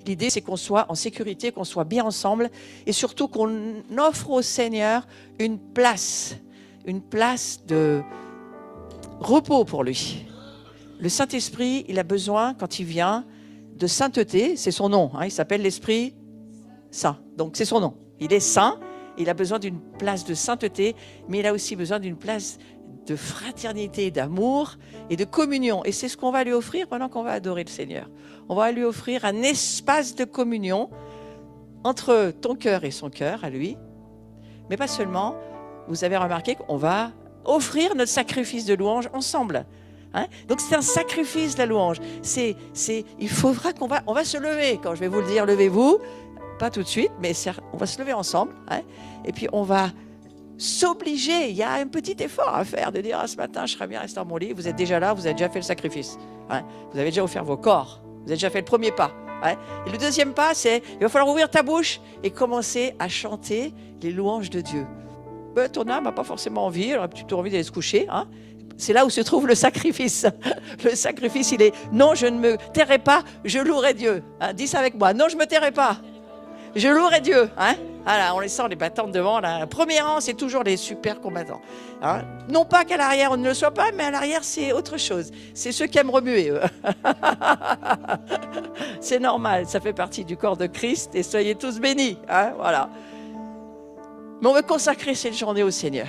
L'idée, c'est qu'on soit en sécurité, qu'on soit bien ensemble et surtout qu'on offre au Seigneur une place de repos pour lui. Le Saint-Esprit, il a besoin, quand il vient, de sainteté. C'est son nom, hein, il s'appelle l'Esprit Saint. Donc, c'est son nom. Il est saint, il a besoin d'une place de sainteté, mais il a aussi besoin d'une place de fraternité, d'amour et de communion. Et c'est ce qu'on va lui offrir pendant qu'on va adorer le Seigneur. On va lui offrir un espace de communion entre ton cœur et son cœur, à lui. Mais pas seulement. Vous avez remarqué qu'on va offrir notre sacrifice de louange ensemble. Hein? Donc c'est un sacrifice, la louange. Il faudra qu'on va se lever. Quand je vais vous le dire, levez-vous. Pas tout de suite, mais on va se lever ensemble. Hein? Et puis on va s'obliger. Il y a un petit effort à faire de dire ce matin, je serais bien resté dans mon lit. Vous êtes déjà là, vous avez déjà fait le sacrifice. Hein? Vous avez déjà offert vos corps. Vous avez déjà fait le premier pas. Hein? Et le deuxième pas, c'est il va falloir ouvrir ta bouche et commencer à chanter les louanges de Dieu. Ton âme n'a pas forcément envie, elle a plutôt envie d'aller se coucher. Hein? C'est là où se trouve le sacrifice. Le sacrifice, il est non, je ne me tairai pas, je louerai Dieu. Hein? Dis ça avec moi. Non, je ne me tairai pas. Je louerai Dieu. Hein? Voilà, on les sent, les battants devant. Là. Premier rang, c'est toujours les super combattants. Hein? Non pas qu'à l'arrière, on ne le soit pas, mais à l'arrière, c'est autre chose. C'est ceux qui aiment remuer, eux. C'est normal, ça fait partie du corps de Christ et soyez tous bénis. Hein? Voilà. Mais on veut consacrer cette journée au Seigneur.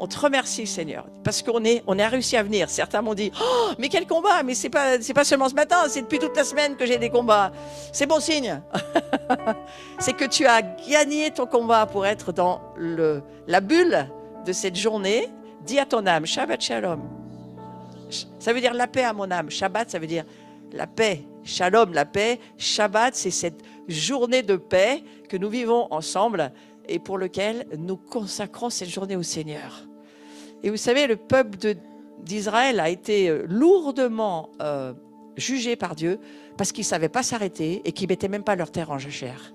On te remercie, Seigneur, parce qu'on a réussi à venir. Certains m'ont dit, oh, mais quel combat! Mais c'est pas seulement ce matin, c'est depuis toute la semaine que j'ai des combats. C'est bon signe. C'est que tu as gagné ton combat pour être dans la bulle de cette journée. Dis à ton âme, Shabbat Shalom. Ça veut dire la paix à mon âme. Shabbat, ça veut dire la paix. Shalom, la paix. Shabbat, c'est cette journée de paix que nous vivons ensemble et pour lequel nous consacrons cette journée au Seigneur. Et vous savez, le peuple d'Israël a été lourdement jugé par Dieu parce qu'ils ne savaient pas s'arrêter et qu'ils ne mettaient même pas leur terre en jachère.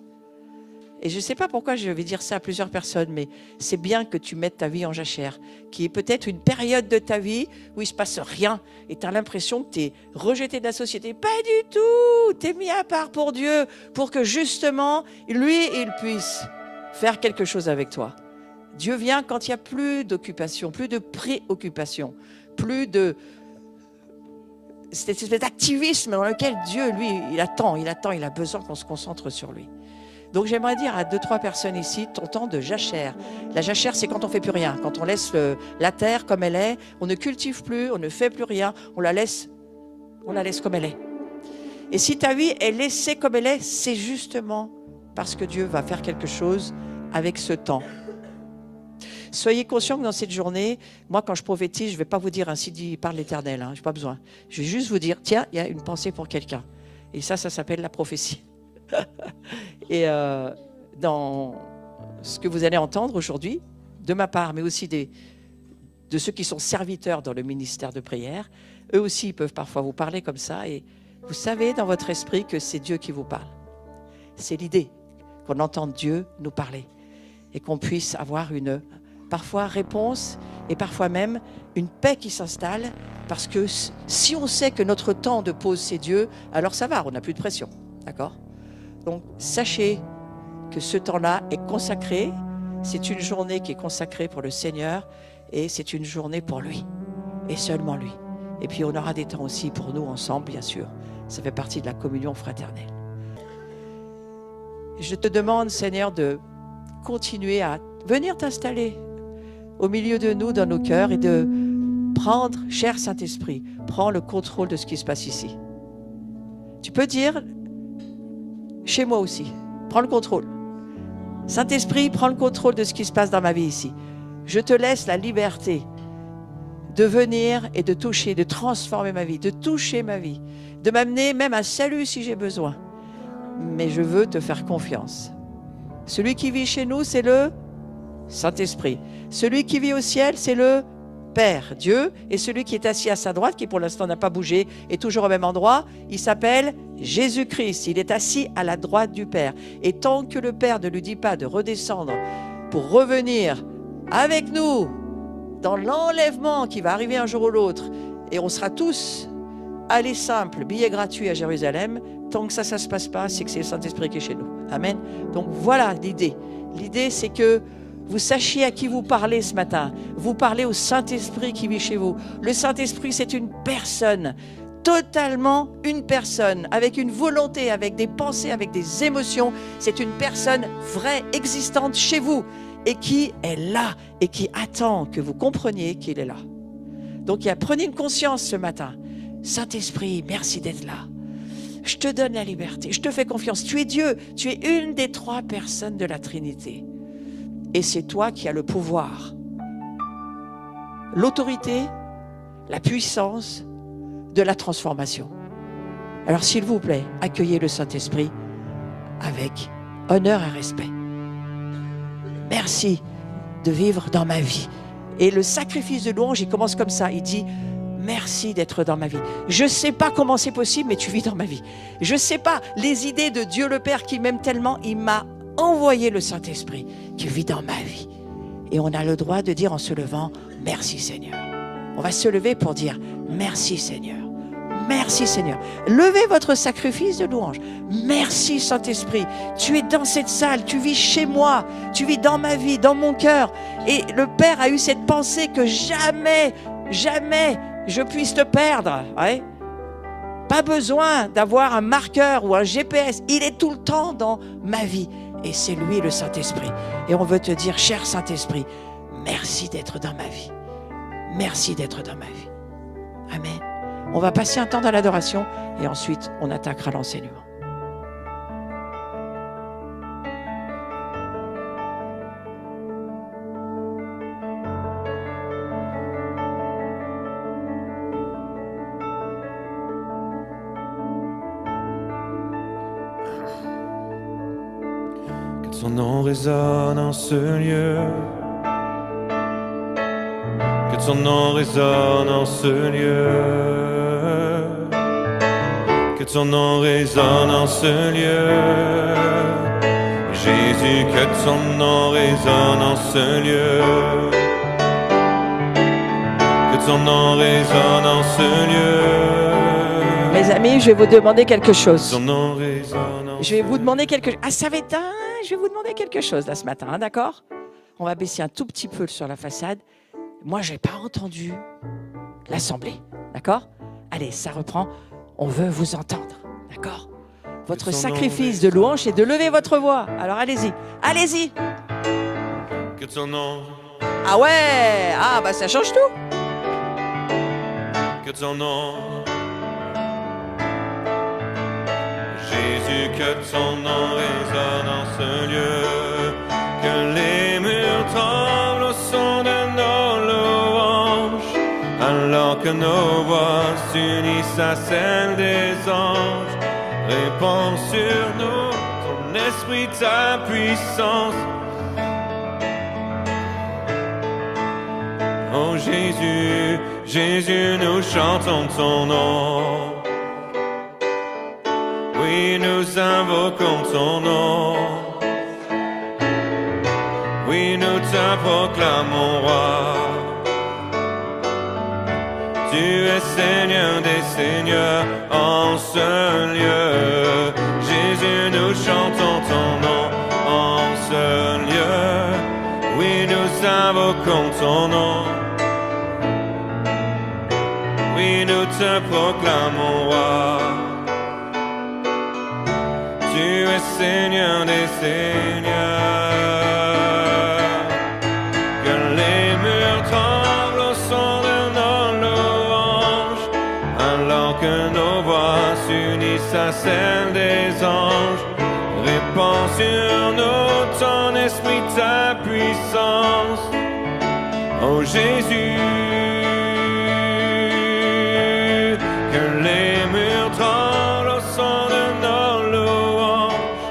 Et je ne sais pas pourquoi je vais dire ça à plusieurs personnes, mais c'est bien que tu mettes ta vie en jachère, qui est peut-être une période de ta vie où il ne se passe rien et tu as l'impression que tu es rejeté de la société. Pas du tout! Tu es mis à part pour Dieu, pour que justement, lui, il puisse faire quelque chose avec toi. Dieu vient quand il n'y a plus d'occupation, plus de préoccupation, plus de cet activisme dans lequel Dieu, lui, il attend, il a besoin qu'on se concentre sur lui. Donc j'aimerais dire à 2-3 personnes ici, ton temps de jachère. La jachère, c'est quand on ne fait plus rien, quand on laisse la terre comme elle est, on ne cultive plus, on ne fait plus rien, on la laisse comme elle est. Et si ta vie est laissée comme elle est, c'est justement parce que Dieu va faire quelque chose avec ce temps. Soyez conscients que dans cette journée, moi quand je prophétise, je ne vais pas vous dire ainsi dit par l'Éternel, hein, je n'ai pas besoin. Je vais juste vous dire, tiens, il y a une pensée pour quelqu'un. Et ça s'appelle la prophétie. Et dans ce que vous allez entendre aujourd'hui, de ma part, mais aussi de ceux qui sont serviteurs dans le ministère de prière, eux aussi ils peuvent parfois vous parler comme ça. Et vous savez dans votre esprit que c'est Dieu qui vous parle. C'est l'idée qu'on entende Dieu nous parler et qu'on puisse avoir une parfois réponse et parfois même une paix qui s'installe parce que si on sait que notre temps de pause c'est Dieu, alors ça va, on n'a plus de pression, d'accord? Donc sachez que ce temps-là est consacré, c'est une journée qui est consacrée pour le Seigneur et c'est une journée pour lui et seulement lui. Et puis on aura des temps aussi pour nous ensemble, bien sûr, ça fait partie de la communion fraternelle. Je te demande, Seigneur, de continuer à venir t'installer au milieu de nous, dans nos cœurs, et de prendre, cher Saint-Esprit, prends le contrôle de ce qui se passe ici. Tu peux dire, chez moi aussi, prends le contrôle. Saint-Esprit, prends le contrôle de ce qui se passe dans ma vie ici. Je te laisse la liberté de venir et de toucher, de transformer ma vie, de toucher ma vie, de m'amener même un salut si j'ai besoin. Mais je veux te faire confiance. Celui qui vit chez nous, c'est le Saint-Esprit. Celui qui vit au ciel, c'est le Père, Dieu. Et celui qui est assis à sa droite, qui pour l'instant n'a pas bougé, est toujours au même endroit, il s'appelle Jésus-Christ. Il est assis à la droite du Père. Et tant que le Père ne lui dit pas de redescendre pour revenir avec nous dans l'enlèvement qui va arriver un jour ou l'autre, et on sera tous allés simples, billets gratuits à Jérusalem, tant que ça se passe pas, c'est que c'est le Saint-Esprit qui est chez nous. Amen. Donc voilà l'idée. L'idée, c'est que vous sachiez à qui vous parlez ce matin. Vous parlez au Saint-Esprit qui vit chez vous. Le Saint-Esprit, c'est une personne, totalement une personne, avec une volonté, avec des pensées, avec des émotions. C'est une personne vraie, existante chez vous et qui est là et qui attend que vous compreniez qu'il est là. Donc, prenez une conscience ce matin. Saint-Esprit, merci d'être là. Je te donne la liberté, je te fais confiance. Tu es Dieu, tu es une des 3 personnes de la Trinité. Et c'est toi qui as le pouvoir, l'autorité, la puissance de la transformation. Alors s'il vous plaît, accueillez le Saint-Esprit avec honneur et respect. Merci de vivre dans ma vie. Et le sacrifice de louange, il commence comme ça. Il dit, merci d'être dans ma vie. Je ne sais pas comment c'est possible, mais tu vis dans ma vie. Je ne sais pas les idées de Dieu le Père qui m'aime tellement, il m'a envoyé le Saint-Esprit qui vit dans ma vie. Et on a le droit de dire en se levant, merci Seigneur. On va se lever pour dire, merci Seigneur. Merci Seigneur. Levez votre sacrifice de louange. Merci Saint-Esprit. Tu es dans cette salle, tu vis chez moi, tu vis dans ma vie, dans mon cœur. Et le Père a eu cette pensée que jamais, jamais je puisse te perdre. Ouais. Pas besoin d'avoir un marqueur ou un GPS. Il est tout le temps dans ma vie. Et c'est lui le Saint-Esprit. Et on veut te dire, cher Saint-Esprit, merci d'être dans ma vie. Merci d'être dans ma vie. Amen. On va passer un temps dans l'adoration et ensuite on attaquera l'enseignement. Que ton nom résonne en ce lieu. Que ton nom résonne en ce lieu. Que ton nom résonne en ce lieu. Jésus, que ton nom résonne en ce lieu. Que ton nom résonne en ce lieu. Mes amis, je vais vous demander quelque chose. Ton nom résonne en Je vais vous demander quelque chose. Ah, ça va être je vais vous demander quelque chose là ce matin, hein, d'accord? On va baisser un tout petit peu sur la façade. Moi, je n'ai pas entendu l'assemblée, d'accord? Allez, ça reprend. On veut vous entendre, d'accord? Votre sacrifice de louange, c'est de lever votre voix. Alors, allez-y, allez-y. Que ton nom. Ah ouais, ah bah ça change tout. Que ton nom. Jésus, que ton nom résonne en ce lieu. Que les murs tremblent au son de nos louanges, alors que nos voix s'unissent à celles des anges. Répands sur nous ton esprit, ta puissance. Oh Jésus, Jésus, nous chantons ton nom. Oui, nous invoquons ton nom. Oui, nous te proclamons roi. Tu es Seigneur des seigneurs en ce lieu. Jésus, nous chantons ton nom en ce lieu. Oui, nous invoquons ton nom. Oui, nous te proclamons roi. Tu es Seigneur des seigneurs. Que les murs tremblent au son de nos louanges, alors que nos voix s'unissent à celles des anges. Répands sur nous ton esprit, ta puissance. Oh Jésus, que les murs tremblent au son de nos louanges,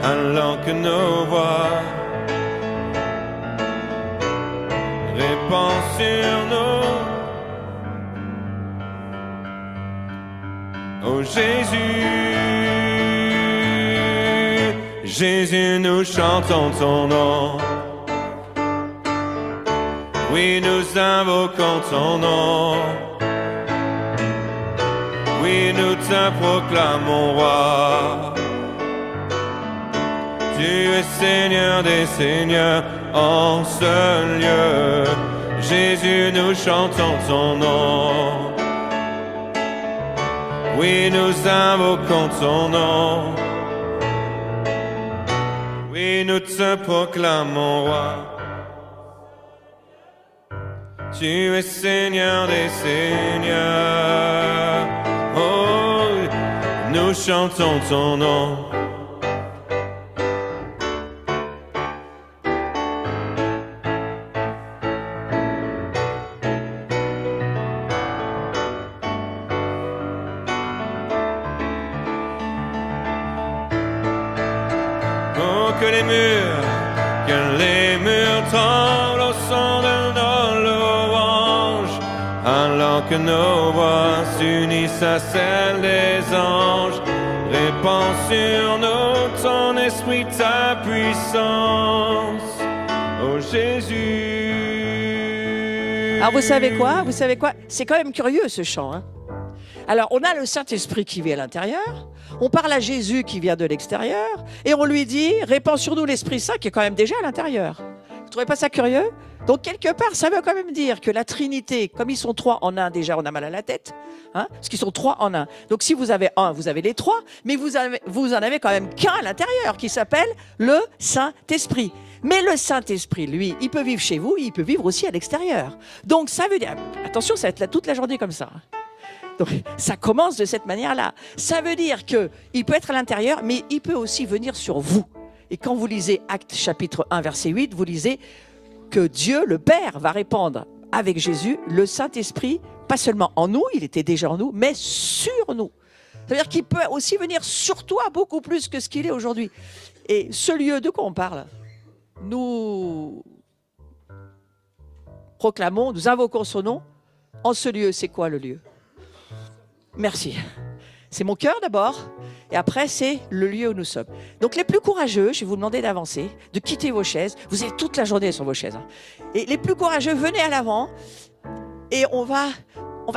alors que nos voix répands sur nous. Oh Jésus, Jésus, nous chantons ton nom. Oui, nous invoquons ton nom. Oui, nous te proclamons roi. Tu es Seigneur des seigneurs en ce lieu. Jésus, nous chantons ton nom. Oui, nous invoquons ton nom. Oui, nous te proclamons roi. Tu es Seigneur des seigneurs. Oh, nous chantons ton nom. Que les murs tremblent au son de nos louanges, alors que nos voix s'unissent à celles des anges. Répands sur nous ton esprit, ta puissance, ô Jésus. Alors vous savez quoi? Vous savez quoi? C'est quand même curieux ce chant, hein? Alors, on a le Saint-Esprit qui vit à l'intérieur, on parle à Jésus qui vient de l'extérieur, et on lui dit, répands sur nous l'Esprit Saint qui est quand même déjà à l'intérieur. Vous ne trouvez pas ça curieux? Donc, quelque part, ça veut quand même dire que la Trinité, comme ils sont trois en un, déjà, on a mal à la tête, hein, parce qu'ils sont trois en un. Donc, si vous avez un, vous avez les trois, mais vous en avez quand même qu'un à l'intérieur, qui s'appelle le Saint-Esprit. Mais le Saint-Esprit, lui, il peut vivre chez vous, il peut vivre aussi à l'extérieur. Donc, ça veut dire, attention, ça va être là toute la journée comme ça. Donc, ça commence de cette manière-là. Ça veut dire qu'il peut être à l'intérieur, mais il peut aussi venir sur vous. Et quand vous lisez Actes chapitre 1, verset 8, vous lisez que Dieu, le Père, va répandre avec Jésus le Saint-Esprit, pas seulement en nous, il était déjà en nous, mais sur nous. C'est-à-dire qu'il peut aussi venir sur toi beaucoup plus que ce qu'il est aujourd'hui. Et ce lieu, de quoi on parle? Nous proclamons, nous invoquons son nom. En ce lieu, c'est quoi le lieu? Merci. C'est mon cœur d'abord, et après c'est le lieu où nous sommes. Donc les plus courageux, je vais vous demander d'avancer, de quitter vos chaises. Vous êtes toute la journée sur vos chaises. Hein. Et les plus courageux, venez à l'avant, et on va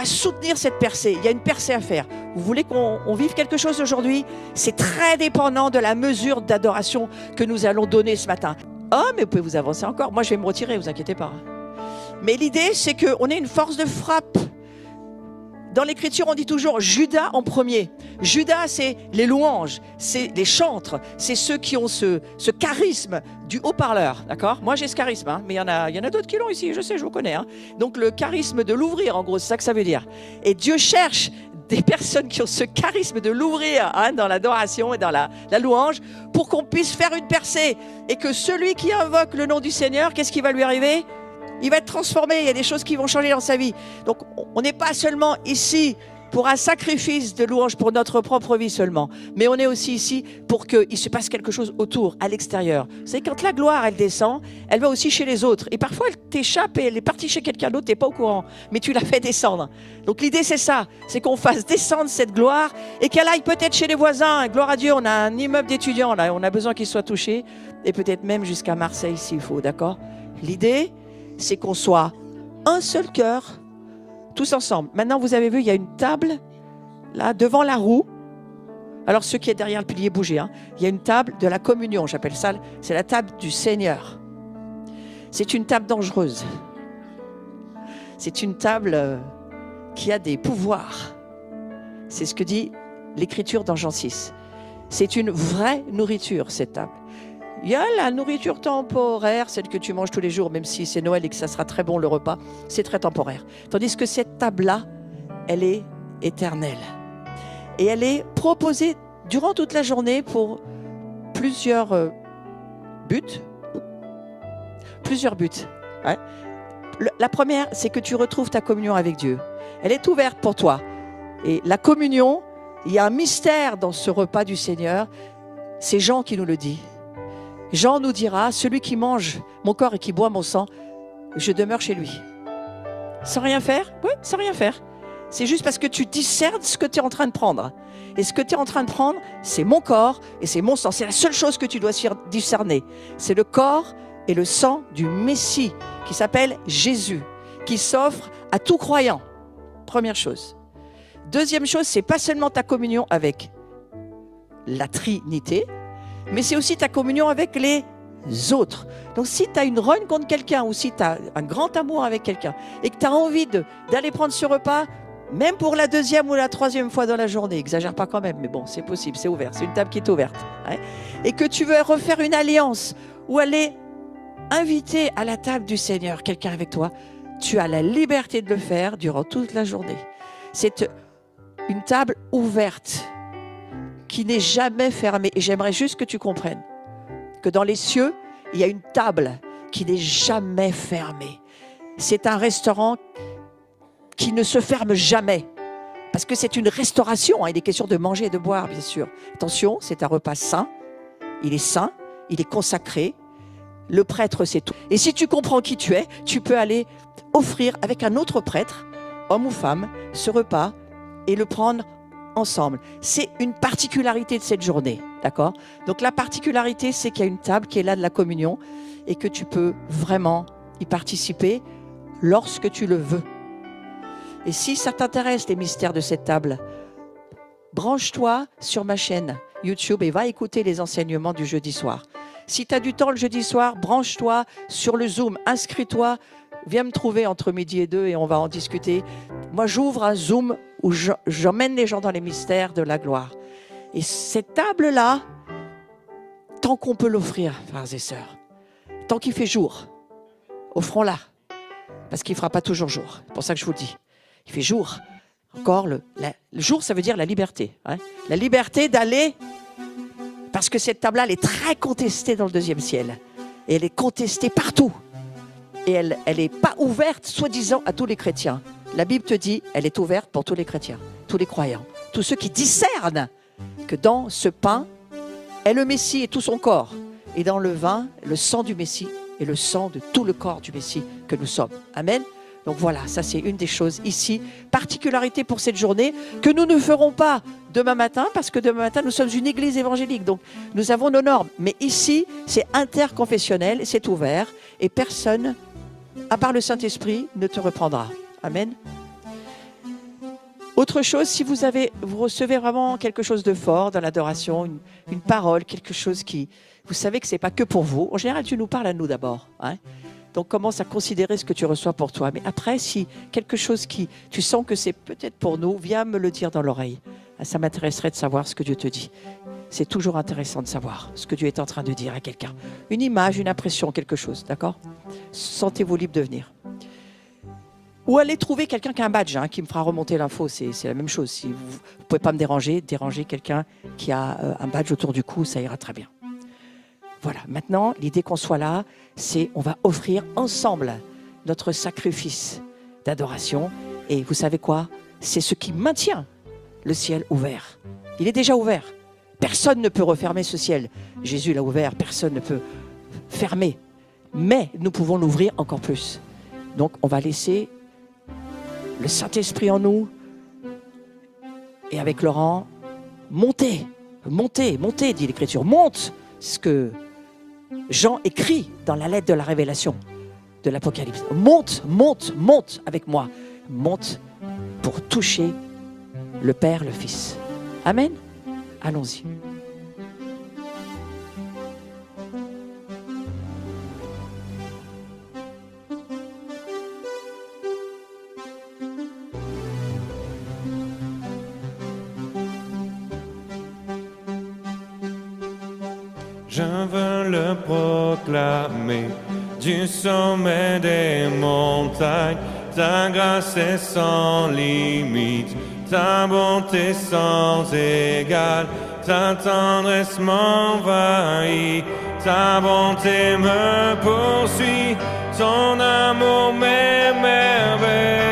soutenir cette percée. Il y a une percée à faire. Vous voulez qu'on vive quelque chose aujourd'hui? C'est très dépendant de la mesure d'adoration que nous allons donner ce matin. Oh, mais vous pouvez vous avancer encore. Moi, je vais me retirer, vous inquiétez pas. Mais l'idée, c'est qu'on ait une force de frappe. Dans l'Écriture, on dit toujours Judas en premier. Judas, c'est les louanges, c'est les chantres, c'est ceux qui ont ce charisme du haut-parleur, d'accord? Moi, j'ai ce charisme, hein, mais il y en a d'autres qui l'ont ici, je sais, je vous connais. Hein. Donc, le charisme de l'ouvrir, en gros, c'est ça que ça veut dire. Et Dieu cherche des personnes qui ont ce charisme de l'ouvrir hein, dans l'adoration et dans la louange pour qu'on puisse faire une percée. Et que celui qui invoque le nom du Seigneur, qu'est-ce qui va lui arriver? Il va être transformé, il y a des choses qui vont changer dans sa vie. Donc, on n'est pas seulement ici pour un sacrifice de louange pour notre propre vie seulement, mais on est aussi ici pour qu'il se passe quelque chose autour, à l'extérieur. Vous savez, quand la gloire, elle descend, elle va aussi chez les autres. Et parfois, elle t'échappe et elle est partie chez quelqu'un d'autre, tu n'es pas au courant, mais tu l'as fait descendre. Donc, l'idée, c'est ça, c'est qu'on fasse descendre cette gloire et qu'elle aille peut-être chez les voisins. Gloire à Dieu, on a un immeuble d'étudiants, là, on a besoin qu'il soit touché, et peut-être même jusqu'à Marseille s'il faut, d'accord? L'idée, c'est qu'on soit un seul cœur, tous ensemble. Maintenant, vous avez vu, il y a une table, là, devant la roue. Alors, ceux qui est derrière le pilier, bougez. Hein. Il y a une table de la communion, j'appelle ça. C'est la table du Seigneur. C'est une table dangereuse. C'est une table qui a des pouvoirs. C'est ce que dit l'Écriture dans Jean 6. C'est une vraie nourriture, cette table. Il y a la nourriture temporaire, celle que tu manges tous les jours, même si c'est Noël et que ça sera très bon le repas, c'est très temporaire. Tandis que cette table-là, elle est éternelle. Et elle est proposée durant toute la journée pour plusieurs buts. Plusieurs buts. Ouais. La première, c'est que tu retrouves ta communion avec Dieu. Elle est ouverte pour toi. Et la communion, il y a un mystère dans ce repas du Seigneur. C'est Jean qui nous le dit. Jean nous dira, celui qui mange mon corps et qui boit mon sang, je demeure chez lui. Sans rien faire? Oui, sans rien faire. C'est juste parce que tu discernes ce que tu es en train de prendre. Et ce que tu es en train de prendre, c'est mon corps et c'est mon sang. C'est la seule chose que tu dois discerner. C'est le corps et le sang du Messie qui s'appelle Jésus, qui s'offre à tout croyant. Première chose. Deuxième chose, c'est pas seulement ta communion avec la Trinité, mais c'est aussi ta communion avec les autres. Donc si tu as une rogne contre quelqu'un ou si tu as un grand amour avec quelqu'un et que tu as envie d'aller prendre ce repas, même pour la deuxième ou la troisième fois dans la journée, exagère pas quand même, mais bon, c'est possible, c'est ouvert, c'est une table qui est ouverte, hein, et que tu veux refaire une alliance ou aller inviter à la table du Seigneur quelqu'un avec toi, tu as la liberté de le faire durant toute la journée. C'est une table ouverte qui n'est jamais fermée. Et j'aimerais juste que tu comprennes que dans les cieux, il y a une table qui n'est jamais fermée. C'est un restaurant qui ne se ferme jamais. Parce que c'est une restauration. Hein. Il est question de manger et de boire, bien sûr. Attention, c'est un repas saint. Il est saint, il est consacré. Le prêtre, c'est tout. Et si tu comprends qui tu es, tu peux aller offrir avec un autre prêtre, homme ou femme, ce repas et le prendre ensemble. C'est une particularité de cette journée, d'accord? Donc la particularité, c'est qu'il y a une table qui est là de la communion et que tu peux vraiment y participer lorsque tu le veux. Et si ça t'intéresse, les mystères de cette table, branche-toi sur ma chaîne YouTube et va écouter les enseignements du jeudi soir. Si tu as du temps le jeudi soir, branche-toi sur le Zoom, inscris-toi, viens me trouver entre midi et 2 et on va en discuter. Moi, j'ouvre un Zoom où j'emmène les gens dans les mystères de la gloire. Et cette table-là, tant qu'on peut l'offrir, frères et sœurs, tant qu'il fait jour, offrons-la. Parce qu'il ne fera pas toujours jour. C'est pour ça que je vous le dis. Il fait jour. Encore, le jour, ça veut dire la liberté. Hein? La liberté d'aller, parce que cette table-là, elle est très contestée dans le deuxième ciel. Et elle est contestée partout. Et elle n'est pas ouverte, soi-disant, à tous les chrétiens. La Bible te dit, elle est ouverte pour tous les chrétiens, tous les croyants, tous ceux qui discernent que dans ce pain est le Messie et tout son corps. Et dans le vin, le sang du Messie et le sang de tout le corps du Messie que nous sommes. Amen. Donc voilà, ça c'est une des choses ici, particularité pour cette journée, que nous ne ferons pas demain matin, parce que demain matin, nous sommes une église évangélique, donc nous avons nos normes. Mais ici, c'est interconfessionnel, c'est ouvert, et personne, à part le Saint-Esprit, ne te reprendra. Amen. Autre chose, si vous recevez vraiment quelque chose de fort dans l'adoration, une parole, quelque chose qui... Vous savez que ce n'est pas que pour vous. En général, tu nous parles à nous d'abord. Hein? Donc, commence à considérer ce que tu reçois pour toi. Mais après, si quelque chose qui... Tu sens que c'est peut-être pour nous, viens me le dire dans l'oreille. Ça m'intéresserait de savoir ce que Dieu te dit. C'est toujours intéressant de savoir ce que Dieu est en train de dire à quelqu'un. Une image, une impression, quelque chose. D'accord? Sentez-vous libre de venir. Ou aller trouver quelqu'un qui a un badge, hein, qui me fera remonter l'info. C'est la même chose. Si vous ne pouvez pas me déranger quelqu'un qui a un badge autour du cou, ça ira très bien. Voilà, maintenant, l'idée qu'on soit là, c'est on va offrir ensemble notre sacrifice d'adoration. Et vous savez quoi? C'est ce qui maintient le ciel ouvert. Il est déjà ouvert. Personne ne peut refermer ce ciel. Jésus l'a ouvert, personne ne peut fermer. Mais nous pouvons l'ouvrir encore plus. Donc, on va laisser le Saint-Esprit en nous et avec Laurent, montez, dit l'Écriture. Monte ce que Jean écrit dans la lettre de la Révélation de l'Apocalypse. Monte avec moi. Monte pour toucher le Père, le Fils. Amen. Allons-y. Je veux le proclamer du sommet des montagnes. Ta grâce est sans limite, ta bonté sans égale, ta tendresse m'envahit, ta bonté me poursuit, ton amour m'émerveille.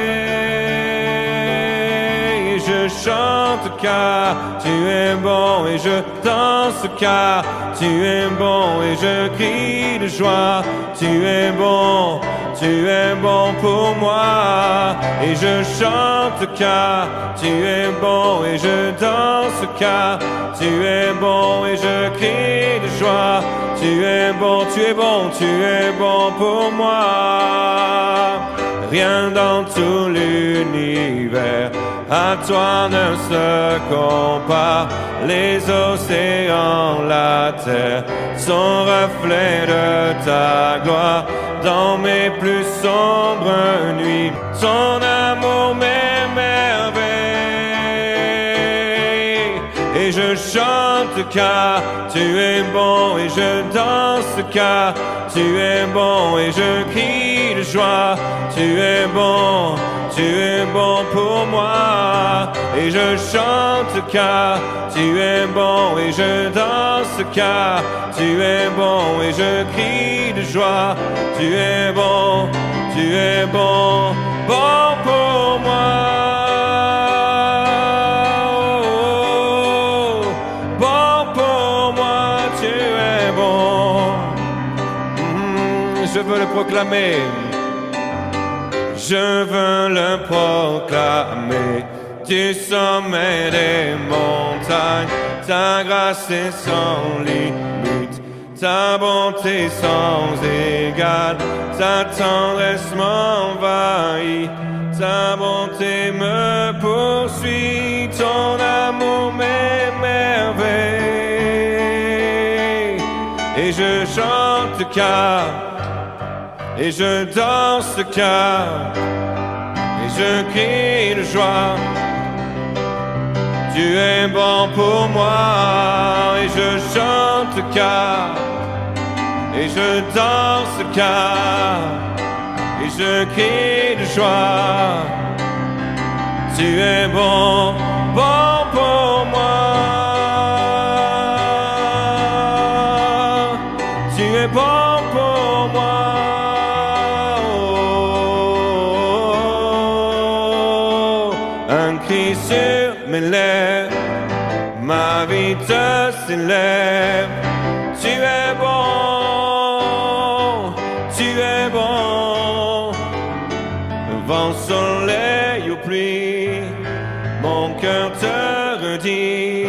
Je chante car tu es bon et je danse car tu es bon et je crie de joie. Tu es bon pour moi. Et je chante car tu es bon et je danse car tu es bon et je crie de joie. Tu es bon pour moi. Rien dans tout l'univers à toi ne se comparent les océans, la terre, son reflet de ta gloire. Dans mes plus sombres nuits, ton amour m'émerveille. Et je chante car tu es bon, et je danse car tu es bon, et je crie de joie, tu es bon pour moi. Et je chante car tu es bon, et je danse car tu es bon, et je crie de joie, tu es bon pour moi. Je veux le proclamer, je veux le proclamer du sommet des montagnes. Ta grâce est sans limite, ta bonté sans égale, ta tendresse m'envahit, ta bonté me poursuit, ton amour m'émerveille. Et je chante car, et je danse car, et je crie de joie. Tu es bon pour moi, et je chante car, et je danse car, et je crie de joie. Tu es bon pour moi. Tu es bon pour moi. Un cri sur mes lèvres, ma vie te célèbre. Tu es bon, tu es bon. Vent, soleil ou pluie, mon cœur te redit.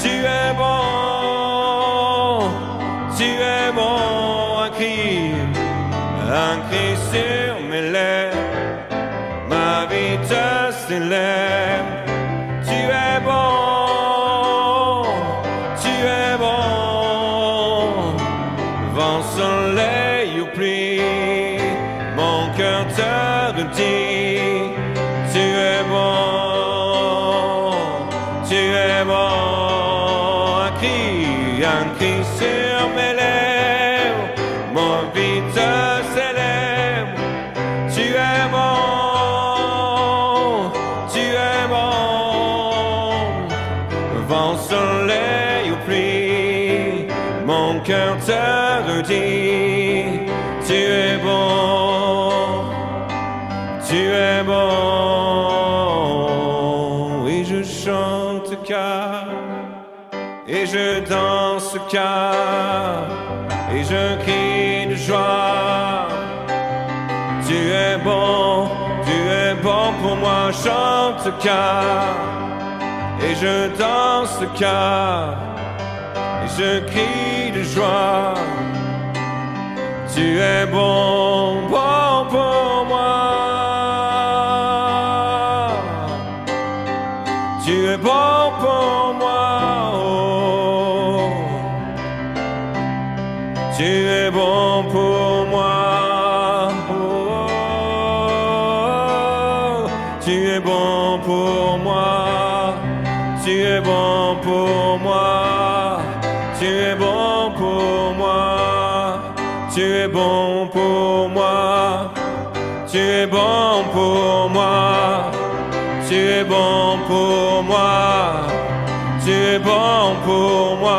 Tu es bon, tu es bon. Un cri sur mes lèvres, ma vie te célèbre. Tu es bon, tu es bon. Vent, soleil ou pluie, mon cœur te redit. Tu es bon, tu es bon. Un cri sur mes lèvres, ma vie te célèbre. Tu es bon, tu es bon. Vent, soleil ou pluie, mon cœur te redit. Tu es bon, tu es bon. Et je chante car, et je danse car, et je crie de joie. Tu es bon pour moi. Chante car, et je danse car, et je crie de joie. Tu es bon pour moi. Tu es bon pour moi. Oh. Tu es bon pour moi. Oh. Tu es bon pour moi. Tu es bon pour moi. Tu es bon pour moi. Tu es bon pour moi. Tu es bon pour moi. Tu es bon pour moi. Tu es bon pour moi.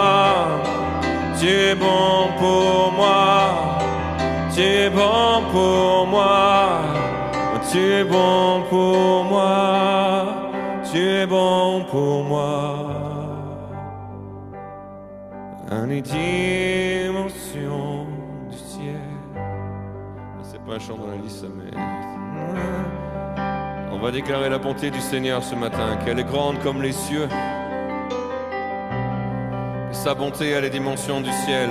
Tu es bon pour moi. Tu es bon pour moi. Tu es bon pour moi. Tu es bon pour moi. Une dimension du ciel. C'est pas un chant dans la liste, mais on va déclarer la bonté du Seigneur ce matin, qu'elle est grande comme les cieux. Que sa bonté a les dimensions du ciel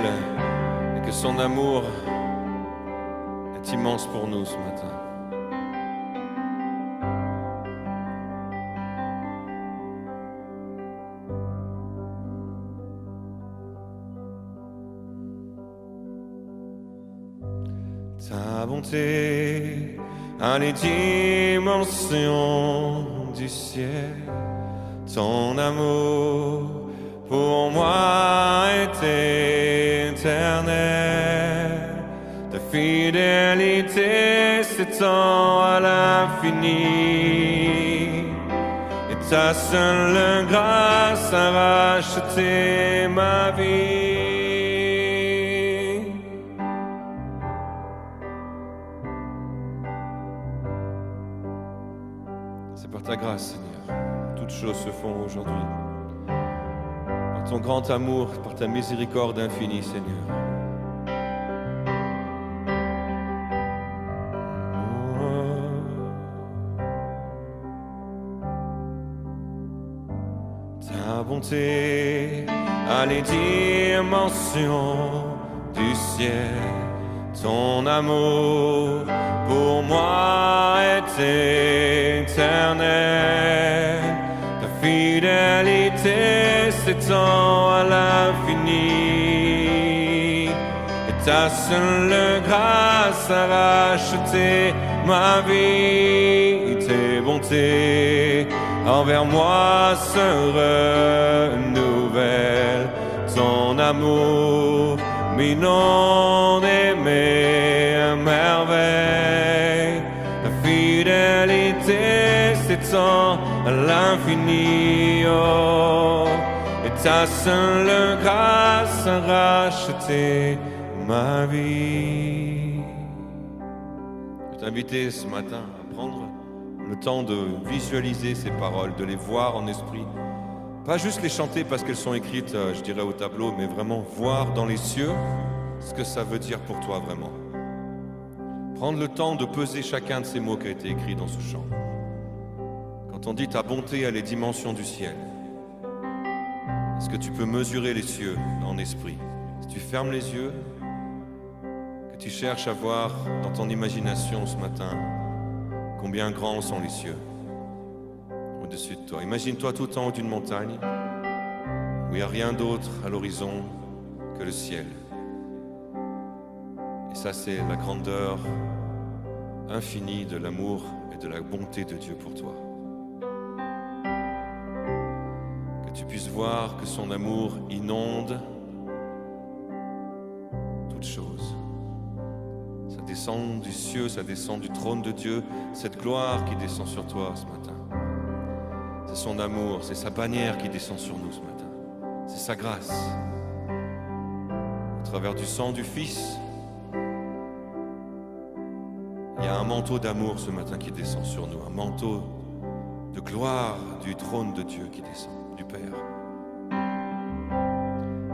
et que son amour est immense pour nous ce matin. Ta bonté a les dimensions du ciel. Ton amour pour moi est éternel. Ta fidélité s'étend à l'infini. Et ta seule grâce a racheté ma vie. C'est par ta grâce, Seigneur. Toutes choses se font aujourd'hui. Par ton grand amour, par ta miséricorde infinie, Seigneur. Ta bonté a les dimensions du ciel. Ton amour pour moi est éternel. Ta fidélité s'étend à l'infini. Et ta seule grâce a racheté ma vie. Tes bontés envers moi se renouvellent. Ton amour m'inonde et m'émerveille. La fidélité s'étend à l'infini. Oh, et ta seule grâce a racheté ma vie. Je vais t'inviter ce matin à prendre le temps de visualiser ces paroles, de les voir en esprit. Pas juste les chanter parce qu'elles sont écrites, je dirais, au tableau, mais vraiment voir dans les cieux ce que ça veut dire pour toi vraiment. Prendre le temps de peser chacun de ces mots qui a été écrit dans ce chant. Quand on dit ta bonté a les dimensions du ciel, est-ce que tu peux mesurer les cieux en esprit? Si tu fermes les yeux, que tu cherches à voir dans ton imagination ce matin combien grands sont les cieux au-dessus de toi. Imagine-toi tout en haut d'une montagne où il n'y a rien d'autre à l'horizon que le ciel. Et ça, c'est la grandeur infinie de l'amour et de la bonté de Dieu pour toi. Que tu puisses voir que son amour inonde toutes choses. Ça descend du ciel, ça descend du trône de Dieu, cette gloire qui descend sur toi ce matin. C'est son amour, c'est sa bannière qui descend sur nous ce matin. C'est sa grâce. Au travers du sang du Fils, il y a un manteau d'amour ce matin qui descend sur nous, un manteau de gloire du trône de Dieu qui descend, du Père.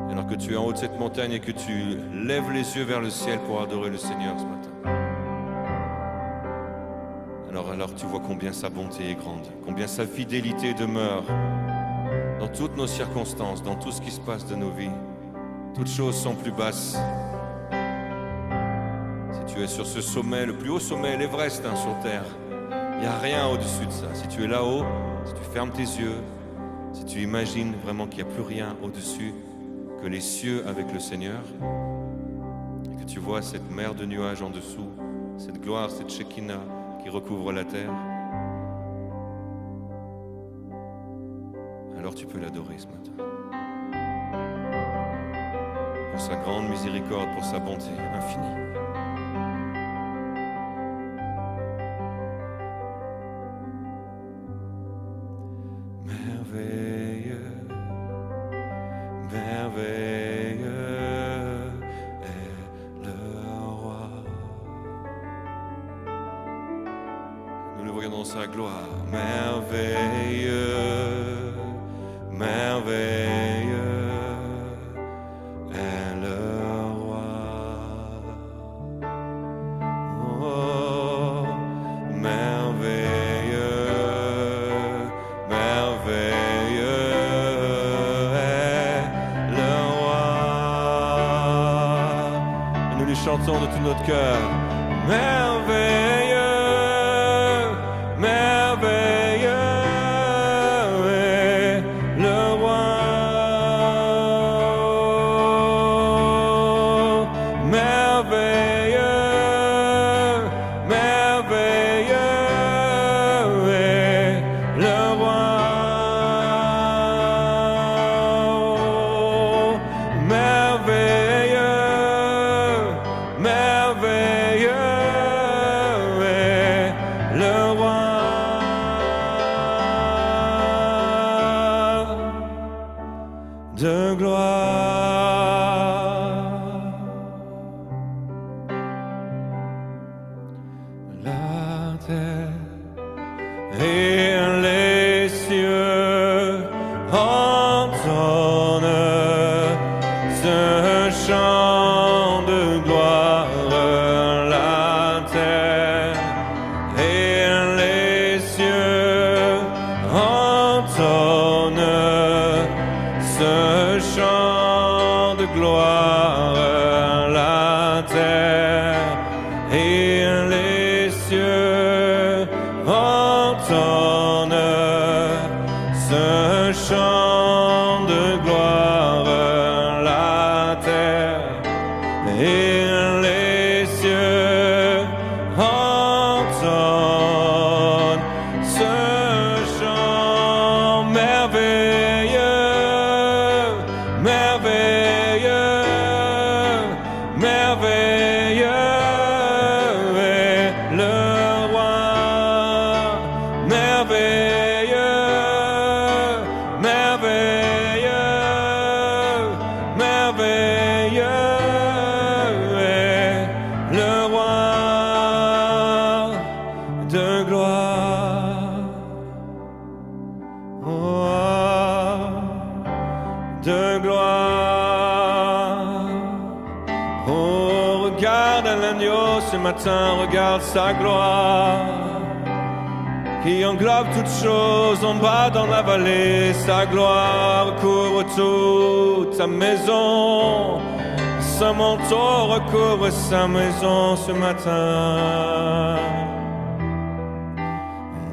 Et alors que tu es en haut de cette montagne et que tu lèves les yeux vers le ciel pour adorer le Seigneur ce matin, alors tu vois combien sa bonté est grande, combien sa fidélité demeure dans toutes nos circonstances, dans tout ce qui se passe de nos vies. Toutes choses sont plus basses. Si tu es sur ce sommet, le plus haut sommet, l'Everest sur terre, il n'y a rien au-dessus de ça. Si tu es là-haut, si tu fermes tes yeux, si tu imagines vraiment qu'il n'y a plus rien au-dessus que les cieux avec le Seigneur, et que tu vois cette mer de nuages en dessous, cette gloire, cette Shekinah qui recouvre la terre, alors tu peux l'adorer ce matin. Pour sa grande miséricorde, pour sa bonté infinie. Merveilleux, merveilleux est le roi. Nous le voyons dans sa gloire. Merveilleux, merveilleux est le roi. Oh, merveilleux, merveilleux est le roi. Et nous lui chantons de tout notre cœur. Merveilleux, merveilleux est le roi. Merveilleux gloire. La terre et les cieux entonnent ce chant de gloire. La terre et les cieux entonnent ce chant de gloire. La terre et les cieux entonnent ce chant de gloire. La terre et les cieux entonnent ce chant merveilleux, merveilleux, merveilleux est le roi, merveilleux, merveilleux, merveilleux est le roi de gloire. Roi de gloire. Oh, regarde l'agneau ce matin, regarde sa gloire qui englobe toutes choses en bas dans la vallée. Sa gloire couvre toute sa maison, sa manteau recouvre sa maison ce matin.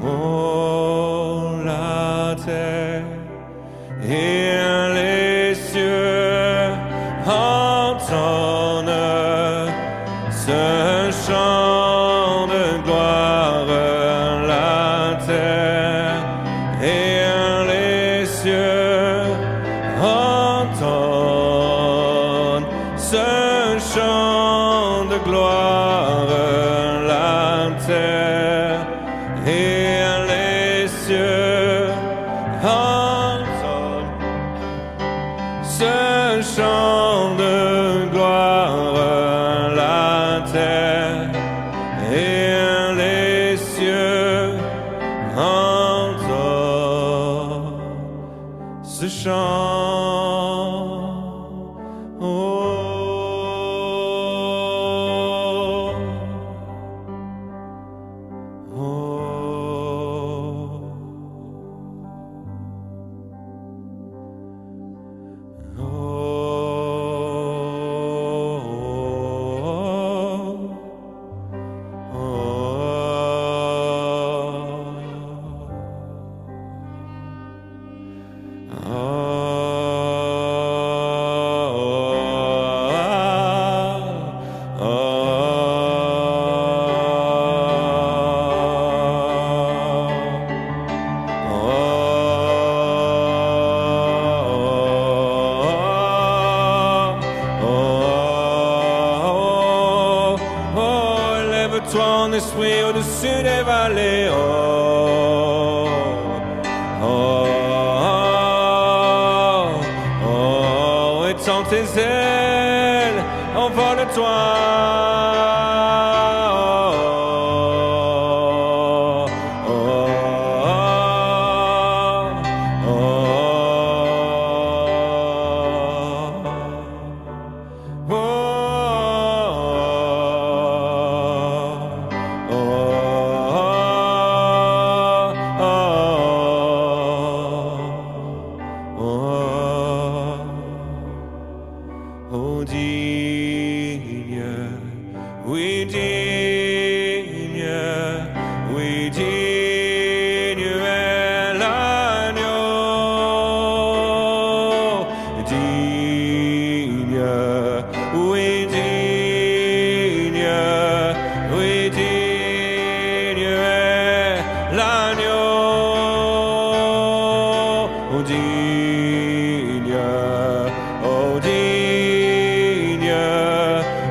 Oh, la terre et les cieux entonnent ce chant de gloire. La terre et les cieux entonnent ce chant de gloire. La terre et les cieux entonnent ce chant de gloire. La terre et les cieux entonnent ce chant. Oh. Ton esprit au-dessus des vallées. Oh, oh, oh, oh, étends tes ailes, envole-toi. Oh, oh, oh, oh, oh. Oh, digne, oui digne, oui digne est l'agneau. Digne, oui digne, oui digne est l'agneau. Oh, digne, oh, digne,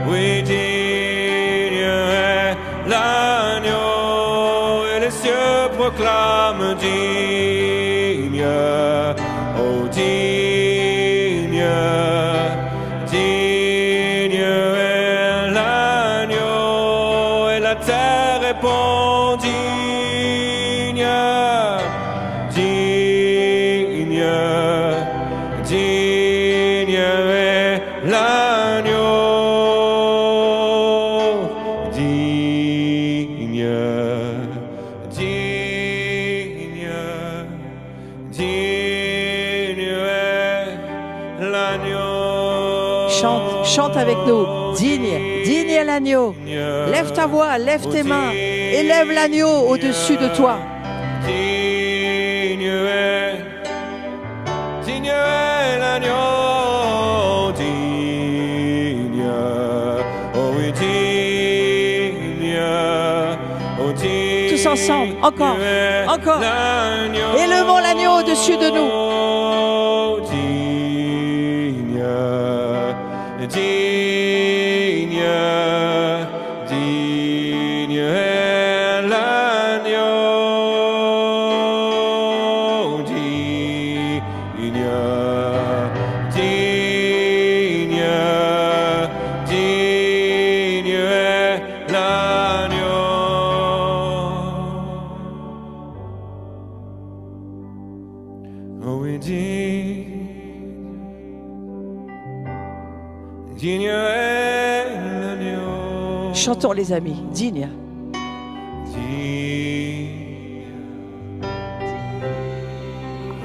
oui, digne est l'agneau, et les cieux proclament digne, oh, digne. l'agneau, digne, digne, digne est l'agneau. Chante avec nous. Digne, digne est l'agneau. Lève ta voix, lève tes mains et lève l'agneau au-dessus de toi. Digne est l'agneau, digne, oh oui, digne, oh digne. Tous ensemble, encore, encore. Élevons l'agneau au-dessus de nous. Digne, digne, digne est l'agneau, digne, digne, digne est l'agneau. Oh oui, digne est l'agneau. Chantons les amis, digne. Digne.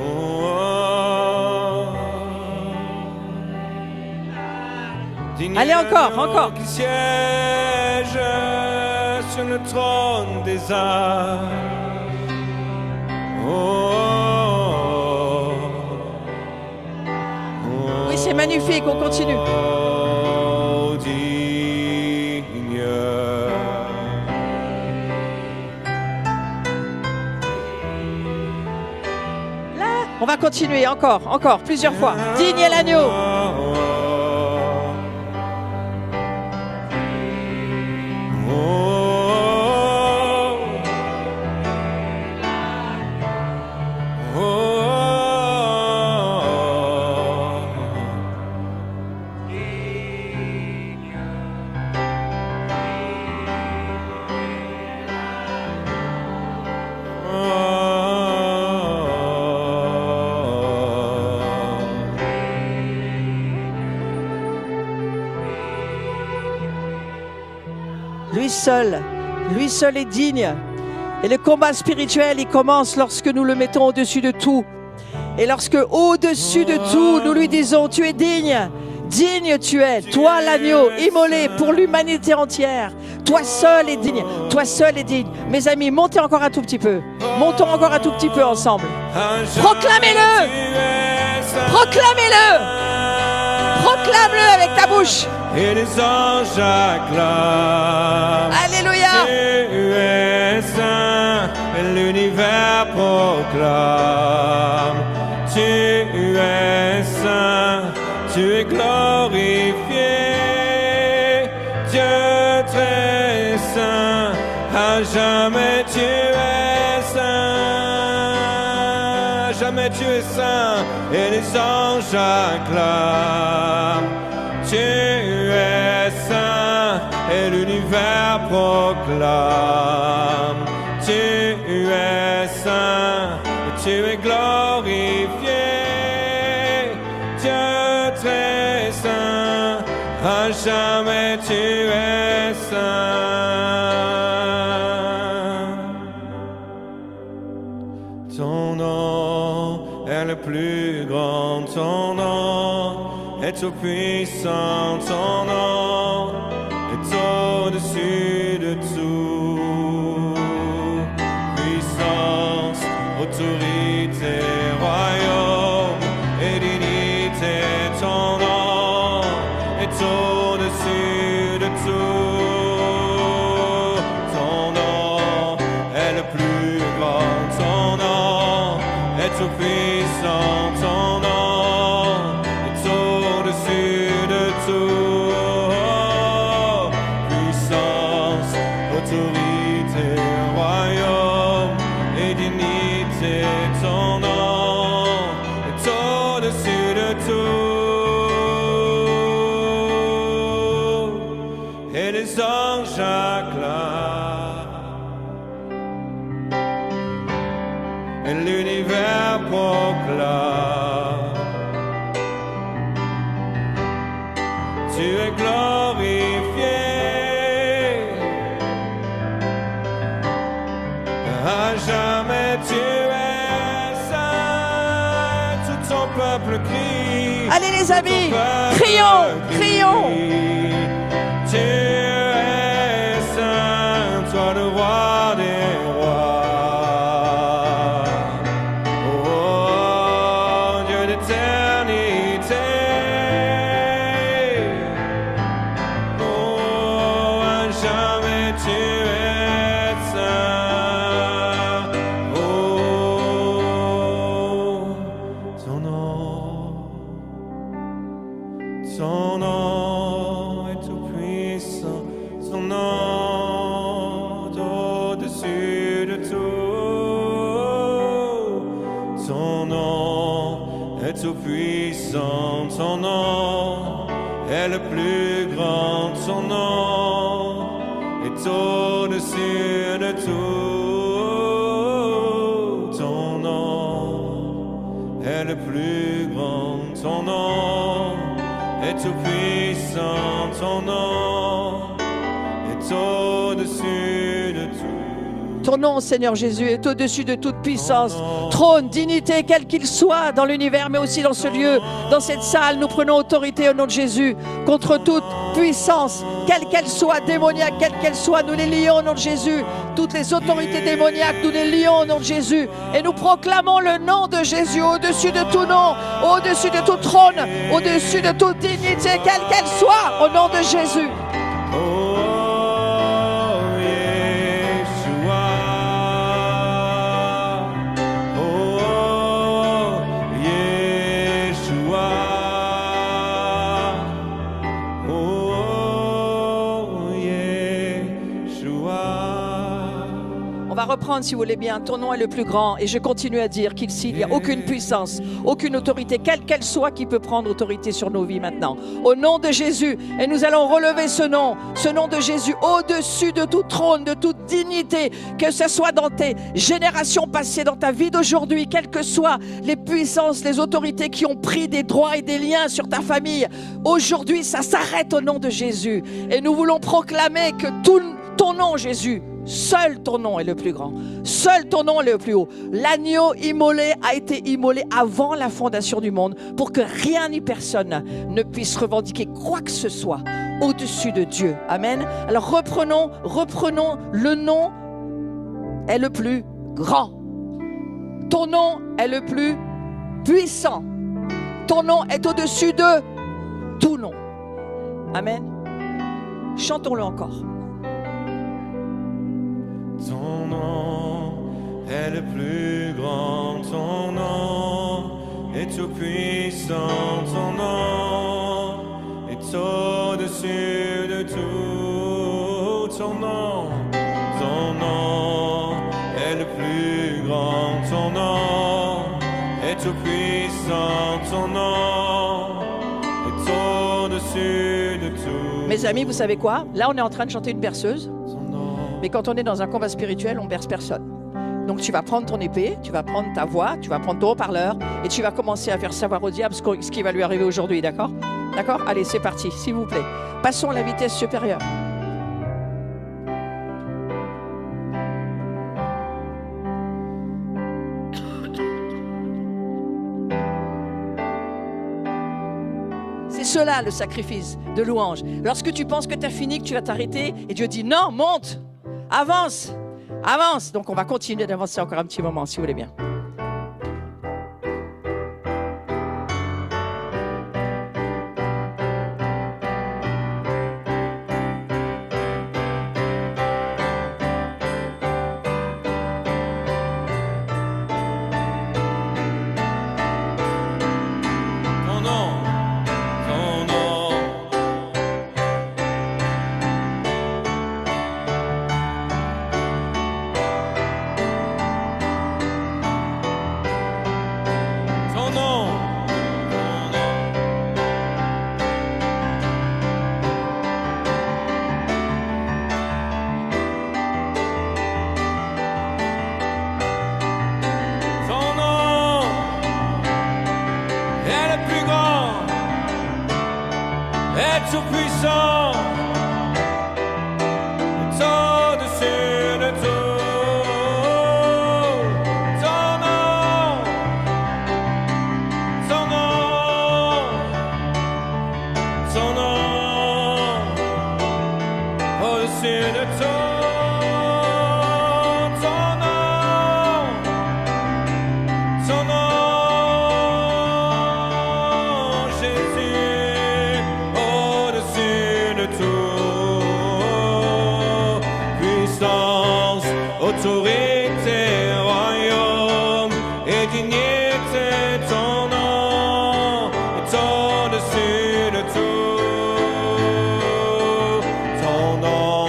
Oh, digne Allez, encore, l'agneau encore. Qui siège sur le trône des âges. Oui, c'est magnifique, on continue. Oh, digne. On va continuer encore, encore, plusieurs fois. Digne est l'agneau. Lui seul est digne. Et le combat spirituel, il commence lorsque nous le mettons au-dessus de tout. Et lorsque au-dessus de tout, nous lui disons, tu es digne. Digne tu es, toi l'agneau, immolé pour l'humanité entière. Toi seul est digne, toi seul est digne. Mes amis, montez encore un tout petit peu. Montons encore un tout petit peu ensemble. Proclamez-le. Proclamez-le. Proclame-le avec ta bouche. Et les anges acclament. Alléluia. Tu es saint, et l'univers proclame. Tu es saint, tu es glorifié. Dieu très saint, à jamais tu es saint. À jamais tu es saint, et les anges acclament. Tu es saint et l'univers proclame. Tu es saint et tu es glorifié. Dieu très saint, à jamais tu es saint. Ton nom est le plus grand, ton nom est tout puissant, ton nom est au-dessus de tout. Puissance, autorité, royaume et dignité, ton nom est au-dessus de tout. Ton nom est le plus grand, ton nom est tout puissant, ton nom l'univers pour tu es glorifié. À jamais tu es saint, tout ton peuple crie. Allez les amis, crions, crions. Tu es saint, toi le roi des rois. Oh, Dieu d'éternité. Oh, à jamais tu es saint. Oh, ton nom est tout puissant, son nom est au-dessus de tout. Son nom est tout puissant, son nom est le plus grand, son nom est au-dessus de tout. Ton nom est le plus grand, ton nom est tout puissant, ton nom est au-dessus de tout. Ton nom, Seigneur Jésus, est au-dessus de toute puissance, trône, dignité, quel qu'il soit dans l'univers, mais aussi dans ce lieu, dans cette salle. Nous prenons autorité au nom de Jésus contre toute puissance, quelle qu'elle soit, démoniaque, quelle qu'elle soit. Nous les lions au nom de Jésus. Toutes les autorités démoniaques, nous les lions au nom de Jésus. Et nous proclamons le nom de Jésus au-dessus de tout nom, au-dessus de tout trône, au-dessus de toute dignité, quelle qu'elle soit, au nom de Jésus. Oh, Yeshua. Oh, Yeshua. Oh, Yeshua. On va reprendre, si vous voulez bien. Ton nom est le plus grand. Et je continue à dire qu'ici, il n'y a aucune puissance, aucune autorité, quelle qu'elle soit, qui peut prendre autorité sur nos vies maintenant. Au nom de Jésus. Et nous allons relever ce nom de Jésus, au-dessus de tout trône, de toute dignité, que ce soit dans tes générations passées, dans ta vie d'aujourd'hui, quelles que soient les puissances, les autorités qui ont pris des droits et des liens sur ta famille. Aujourd'hui, ça s'arrête au nom de Jésus. Et nous voulons proclamer que tout ton nom, Jésus, seul ton nom est le plus grand. Seul ton nom est le plus haut. L'agneau immolé a été immolé avant la fondation du monde pour que rien ni personne ne puisse revendiquer quoi que ce soit au-dessus de Dieu. Amen. Alors reprenons le nom est le plus grand. Ton nom est le plus puissant. Ton nom est au-dessus de tout nom. Amen. Chantons-le encore. Ton nom est le plus grand, ton nom est tout puissant, ton nom est au-dessus de tout. Ton nom est le plus grand, ton nom est tout puissant, ton nom est au-dessus de tout. Mes amis, vous savez quoi? Là, on est en train de chanter une berceuse. Mais quand on est dans un combat spirituel, on berce personne. Donc tu vas prendre ton épée, tu vas prendre ta voix, tu vas prendre ton haut-parleur et tu vas commencer à faire savoir au diable ce qui va lui arriver aujourd'hui, d'accord? D'accord? Allez, c'est parti, s'il vous plaît. Passons à la vitesse supérieure. C'est cela le sacrifice de louange. Lorsque tu penses que tu as fini, que tu vas t'arrêter et Dieu dit non, monte, avance, avance. Donc on va continuer d'avancer encore un petit moment si vous voulez bien. est tout puissant, est au-dessus de tout. Autorité, royaume et dignité, ton nom est au-dessus de tout. Ton nom,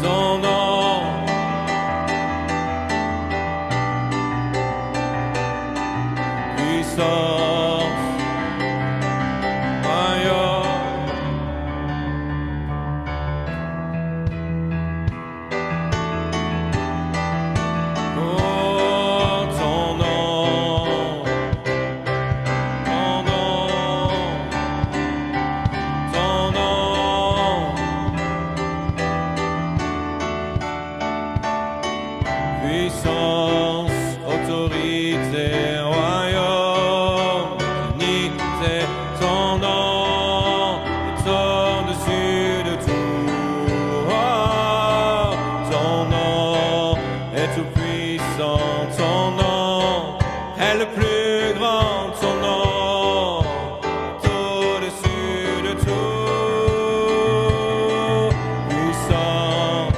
ton nom, puissance, royaume. Puissance, autorité, royaume, dignité, ton nom est au-dessus de tout. Oh, ton nom est tout puissant, ton nom est le plus grand, ton nom est au-dessus de tout. Puissant,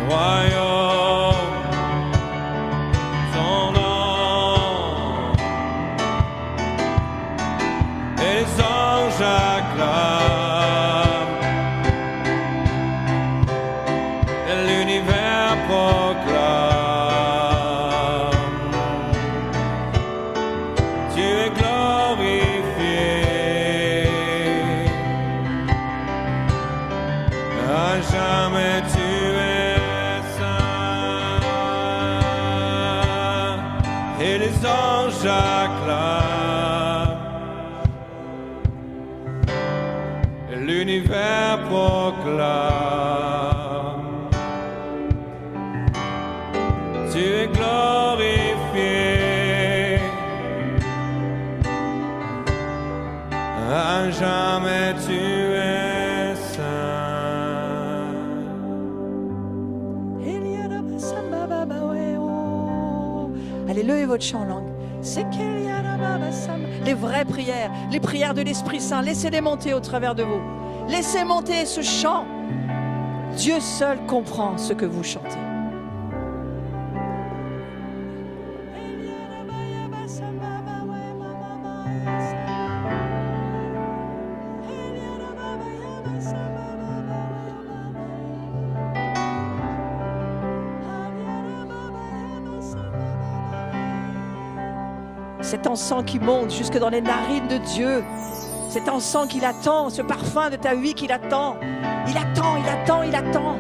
royaume. J'acclame, l'univers proclame, tu es glorifié, à jamais tu es saint, et les anges acclament. L'univers proclame, tu es glorifié, à jamais tu es saint. Allez, levez votre chant en langue. Les vraies prières, les prières de l'Esprit Saint, laissez-les monter au travers de vous. Laissez monter ce chant. Dieu seul comprend ce que vous chantez. Cet encens qui monte jusque dans les narines de Dieu, cet encens qu'il attend, ce parfum de ta vie qu'il attend, il attend, il attend, il attend.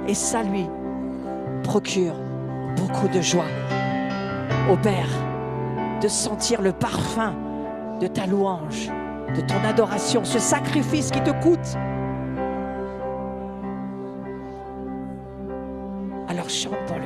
Et ça lui procure beaucoup de joie au Père de sentir le parfum de ta louange, de ton adoration, ce sacrifice qui te coûte. Alors chante pour lui.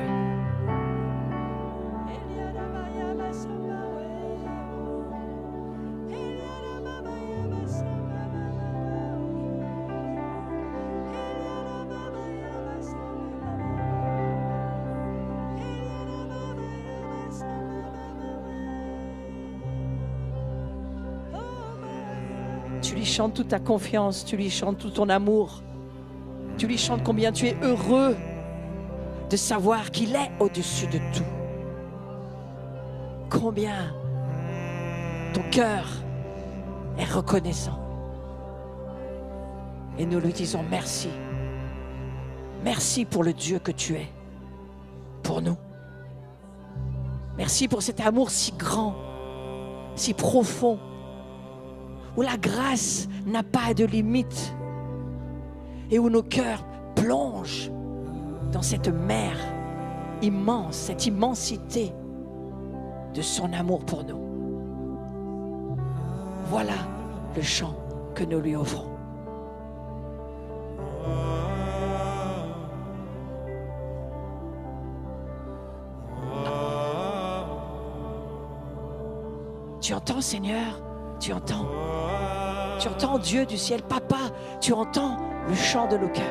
Tu lui chantes toute ta confiance, tu lui chantes tout ton amour. Tu lui chantes combien tu es heureux de savoir qu'il est au-dessus de tout. Combien ton cœur est reconnaissant. Et nous lui disons merci. Merci pour le Dieu que tu es, pour nous. Merci pour cet amour si grand, si profond, où la grâce n'a pas de limite et où nos cœurs plongent dans cette mer immense, cette immensité de son amour pour nous. Voilà le chant que nous lui offrons. Tu entends, Seigneur? Tu entends? Tu entends, Dieu du ciel, Papa, tu entends le chant de nos cœurs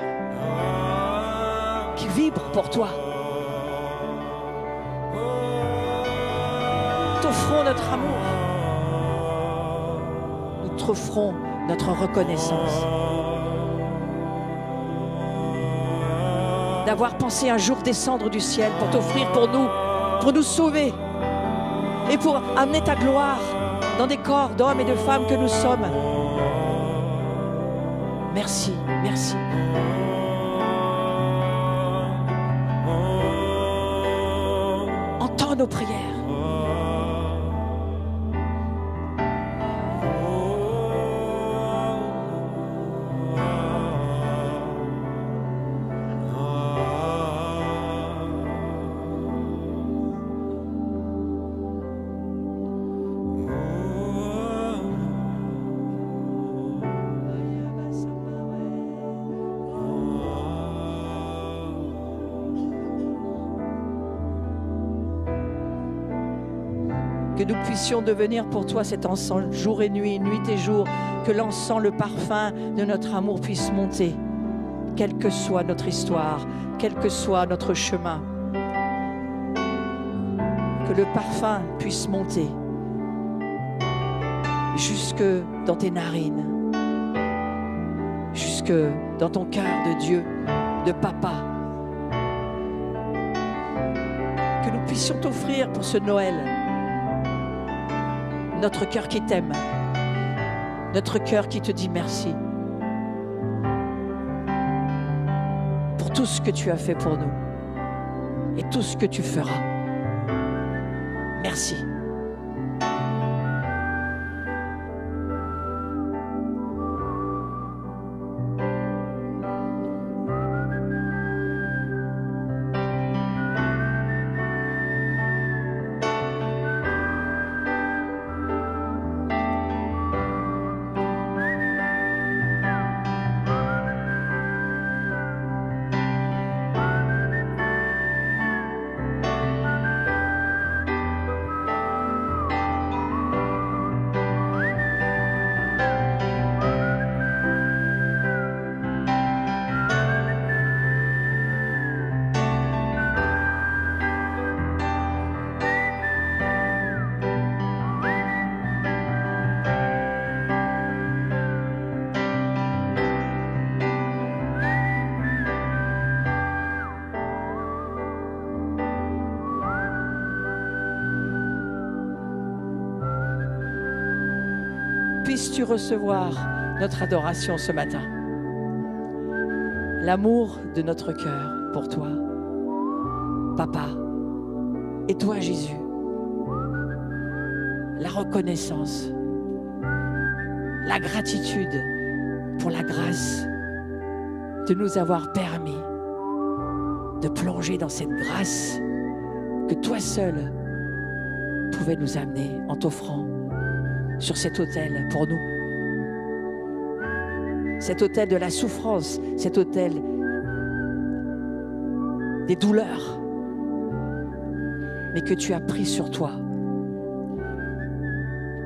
qui vibre pour toi. T'offrons notre amour. Nous t'offrons notre reconnaissance d'avoir pensé un jour descendre du ciel pour t'offrir pour nous sauver et pour amener ta gloire dans des corps d'hommes et de femmes que nous sommes. Merci, merci. Entends nos prières. Que nous puissions devenir pour toi cet encens jour et nuit, nuit et jour, que l'encens, le parfum de notre amour puisse monter, quelle que soit notre histoire, quel que soit notre chemin. Que le parfum puisse monter jusque dans tes narines, jusque dans ton cœur de Dieu, de Papa. Que nous puissions t'offrir pour ce Noël notre cœur qui t'aime, notre cœur qui te dit merci pour tout ce que tu as fait pour nous et tout ce que tu feras. Merci. Puisses-tu recevoir notre adoration ce matin, l'amour de notre cœur pour toi, Papa, et toi Jésus, la reconnaissance, la gratitude pour la grâce de nous avoir permis de plonger dans cette grâce que toi seul pouvais nous amener en t'offrant sur cet autel pour nous. Cet autel de la souffrance, cet autel des douleurs, mais que tu as pris sur toi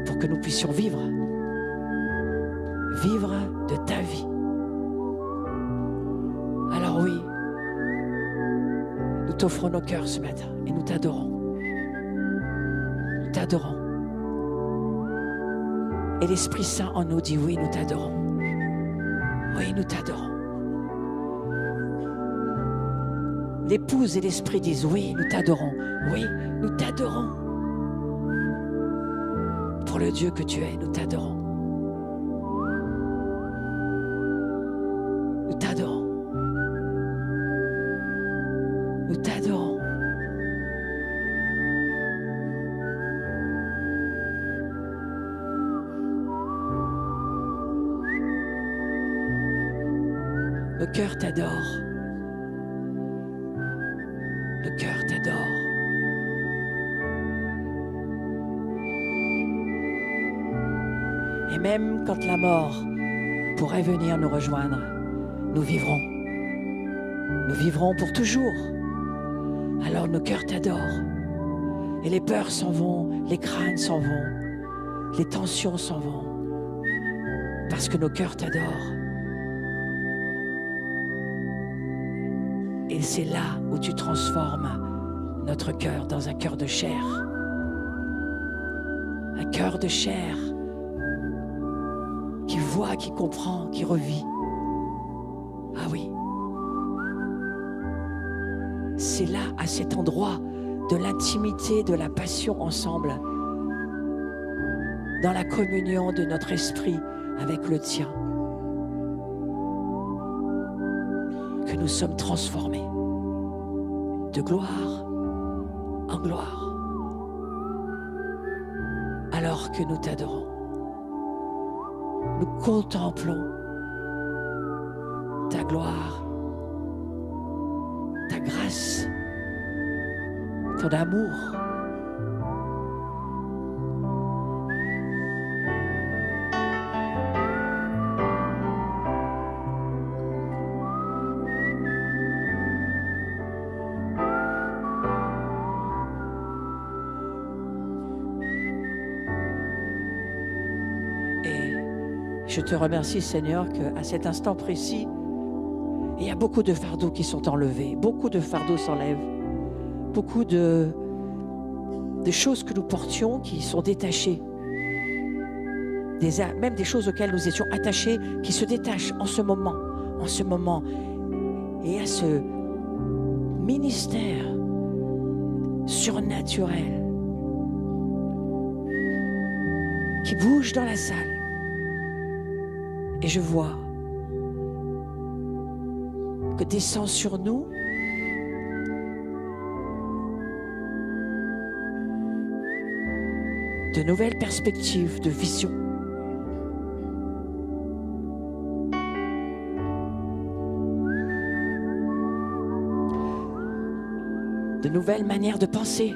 pour que nous puissions vivre de ta vie. Alors oui, nous t'offrons nos cœurs ce matin et nous t'adorons. Nous t'adorons. Et l'Esprit Saint en nous dit, oui, nous t'adorons. Oui, nous t'adorons. L'épouse et l'Esprit disent, oui, nous t'adorons. Oui, nous t'adorons. Pour le Dieu que tu es, nous t'adorons. Nous t'adorons. Nous t'adorons. Le cœur t'adore. Le cœur t'adore. Et même quand la mort pourrait venir nous rejoindre, nous vivrons. Nous vivrons pour toujours. Alors nos cœurs t'adorent. Et les peurs s'en vont, les crânes s'en vont, les tensions s'en vont. Parce que nos cœurs t'adorent. Et c'est là où tu transformes notre cœur dans un cœur de chair. Un cœur de chair qui voit, qui comprend, qui revit. Ah oui. C'est là, à cet endroit de l'intimité, de la passion ensemble, dans la communion de notre esprit avec le tien, que nous sommes transformés de gloire en gloire, alors que nous t'adorons. Nous contemplons ta gloire, ta grâce, ton amour. Je te remercie, Seigneur, qu'à cet instant précis, il y a beaucoup de fardeaux qui sont enlevés, beaucoup de fardeaux s'enlèvent, beaucoup de choses que nous portions qui sont détachées, même des choses auxquelles nous étions attachés qui se détachent en ce moment. Et à ce ministère surnaturel qui bouge dans la salle. Et je vois que descend sur nous de nouvelles perspectives de vision. De nouvelles manières de penser.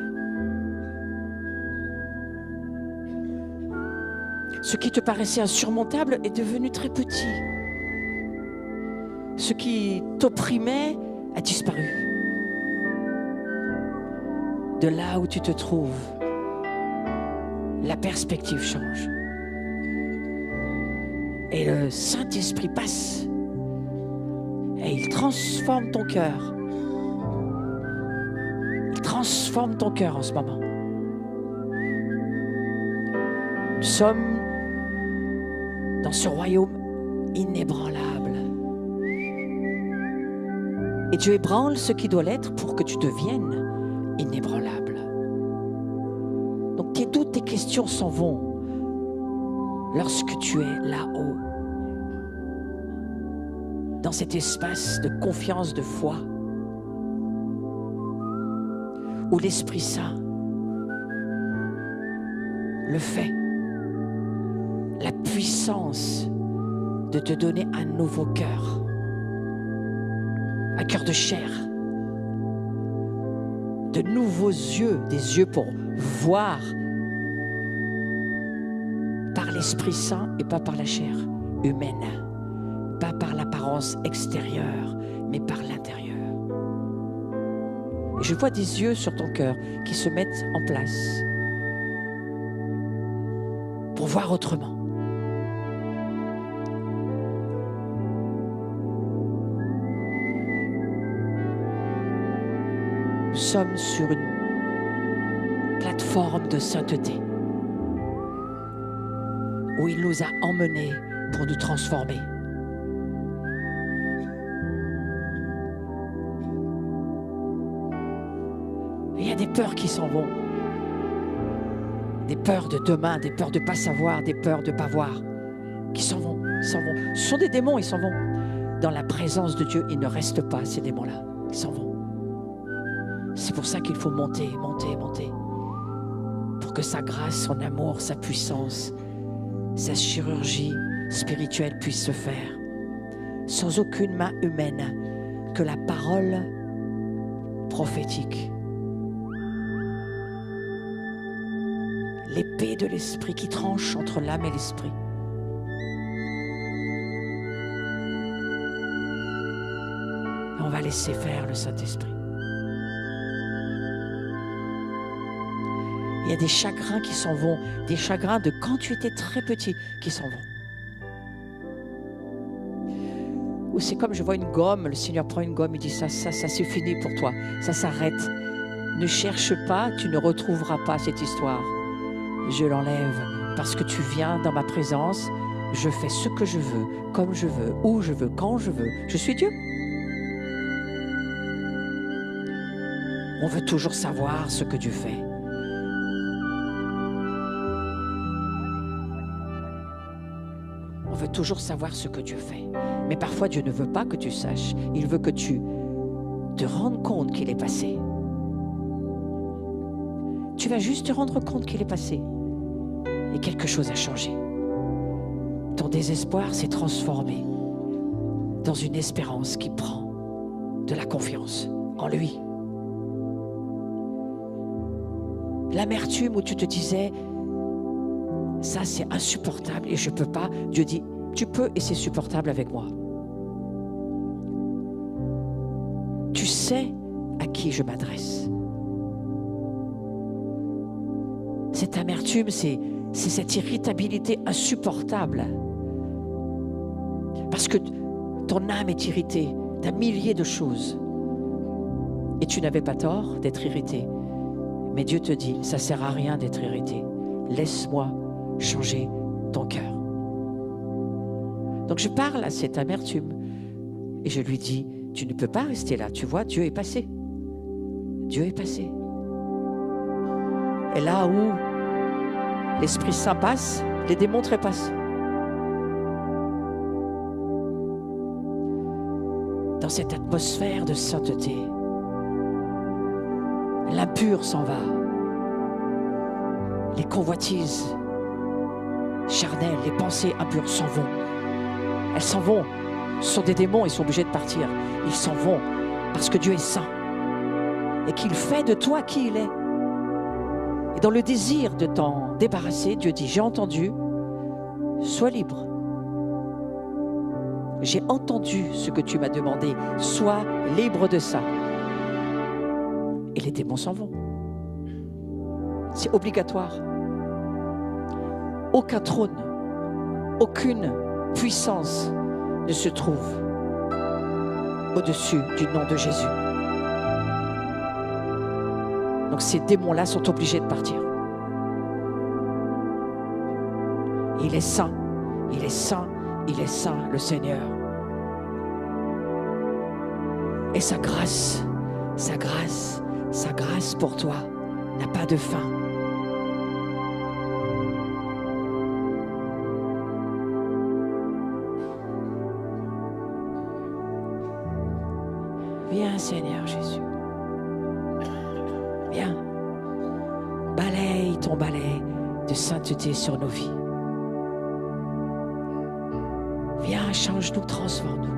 Ce qui te paraissait insurmontable est devenu très petit. Ce qui t'opprimait a disparu. De là où tu te trouves, la perspective change. Et le Saint-Esprit passe. Et il transforme ton cœur. Il transforme ton cœur en ce moment. Nous sommes dans ce royaume inébranlable. Et Dieu ébranle ce qui doit l'être pour que tu deviennes inébranlable. Donc tes doutes, tes questions s'en vont lorsque tu es là-haut, dans cet espace de confiance, de foi, où l'Esprit Saint le fait. La puissance de te donner un nouveau cœur, un cœur de chair, de nouveaux yeux, des yeux pour voir par l'Esprit Saint et pas par la chair humaine, pas par l'apparence extérieure, mais par l'intérieur. Et je vois des yeux sur ton cœur qui se mettent en place pour voir autrement. Nous sommes sur une plateforme de sainteté où il nous a emmenés pour nous transformer. Il y a des peurs qui s'en vont. Des peurs de demain, des peurs de ne pas savoir, des peurs de ne pas voir, qui s'en vont, s'en vont. Ce sont des démons, ils s'en vont. Dans la présence de Dieu, ils ne restent pas, ces démons-là. Ils s'en vont. C'est pour ça qu'il faut monter, monter, monter. Pour que sa grâce, son amour, sa puissance, sa chirurgie spirituelle puisse se faire. Sans aucune main humaine, que la parole prophétique. L'épée de l'esprit qui tranche entre l'âme et l'esprit. va laisser faire le Saint-Esprit. Il y a des chagrins qui s'en vont, des chagrins de quand tu étais très petit qui s'en vont. Ou c'est comme je vois une gomme, le Seigneur prend une gomme, il dit ça c'est fini pour toi, ça s'arrête. Ne cherche pas, tu ne retrouveras pas cette histoire. Je l'enlève parce que tu viens dans ma présence, je fais ce que je veux, comme je veux, où je veux, quand je veux. Je suis Dieu. On veut toujours savoir ce que Dieu fait. On veut toujours savoir ce que Dieu fait. Mais parfois, Dieu ne veut pas que tu saches. Il veut que tu te rendes compte qu'il est passé. Tu vas juste te rendre compte qu'il est passé. Et quelque chose a changé. Ton désespoir s'est transformé dans une espérance qui prend de la confiance en lui. L'amertume où tu te disais ça c'est insupportable et je ne peux pas, Dieu dit tu peux et c'est supportable avec moi. Tu sais à qui je m'adresse. Cette amertume, c'est cette irritabilité insupportable. Parce que ton âme est irritée d'un millier de choses. Et tu n'avais pas tort d'être irrité. Mais Dieu te dit, ça ne sert à rien d'être irrité. Laisse-moi changer ton cœur. Donc je parle à cette amertume et je lui dis, tu ne peux pas rester là. Tu vois, Dieu est passé. Dieu est passé. Et là où l'Esprit Saint passe, les démons trépassent. Dans cette atmosphère de sainteté, l'impur s'en va. Les convoitises charnelles, les pensées impures s'en vont. Elles s'en vont. Ce sont des démons, ils sont obligés de partir. Ils s'en vont parce que Dieu est saint et qu'il fait de toi qui il est. Et dans le désir de t'en débarrasser, Dieu dit, j'ai entendu, sois libre. J'ai entendu ce que tu m'as demandé, sois libre de ça. Et les démons s'en vont. C'est obligatoire. Aucun trône, aucune puissance ne se trouve au-dessus du nom de Jésus. Donc ces démons-là sont obligés de partir. Il est saint, il est saint, il est saint, le Seigneur. Et sa grâce pour toi n'a pas de fin. Viens, Seigneur Jésus. Viens. Balaye ton balai de sainteté sur nos vies. Viens, change-nous, transforme-nous.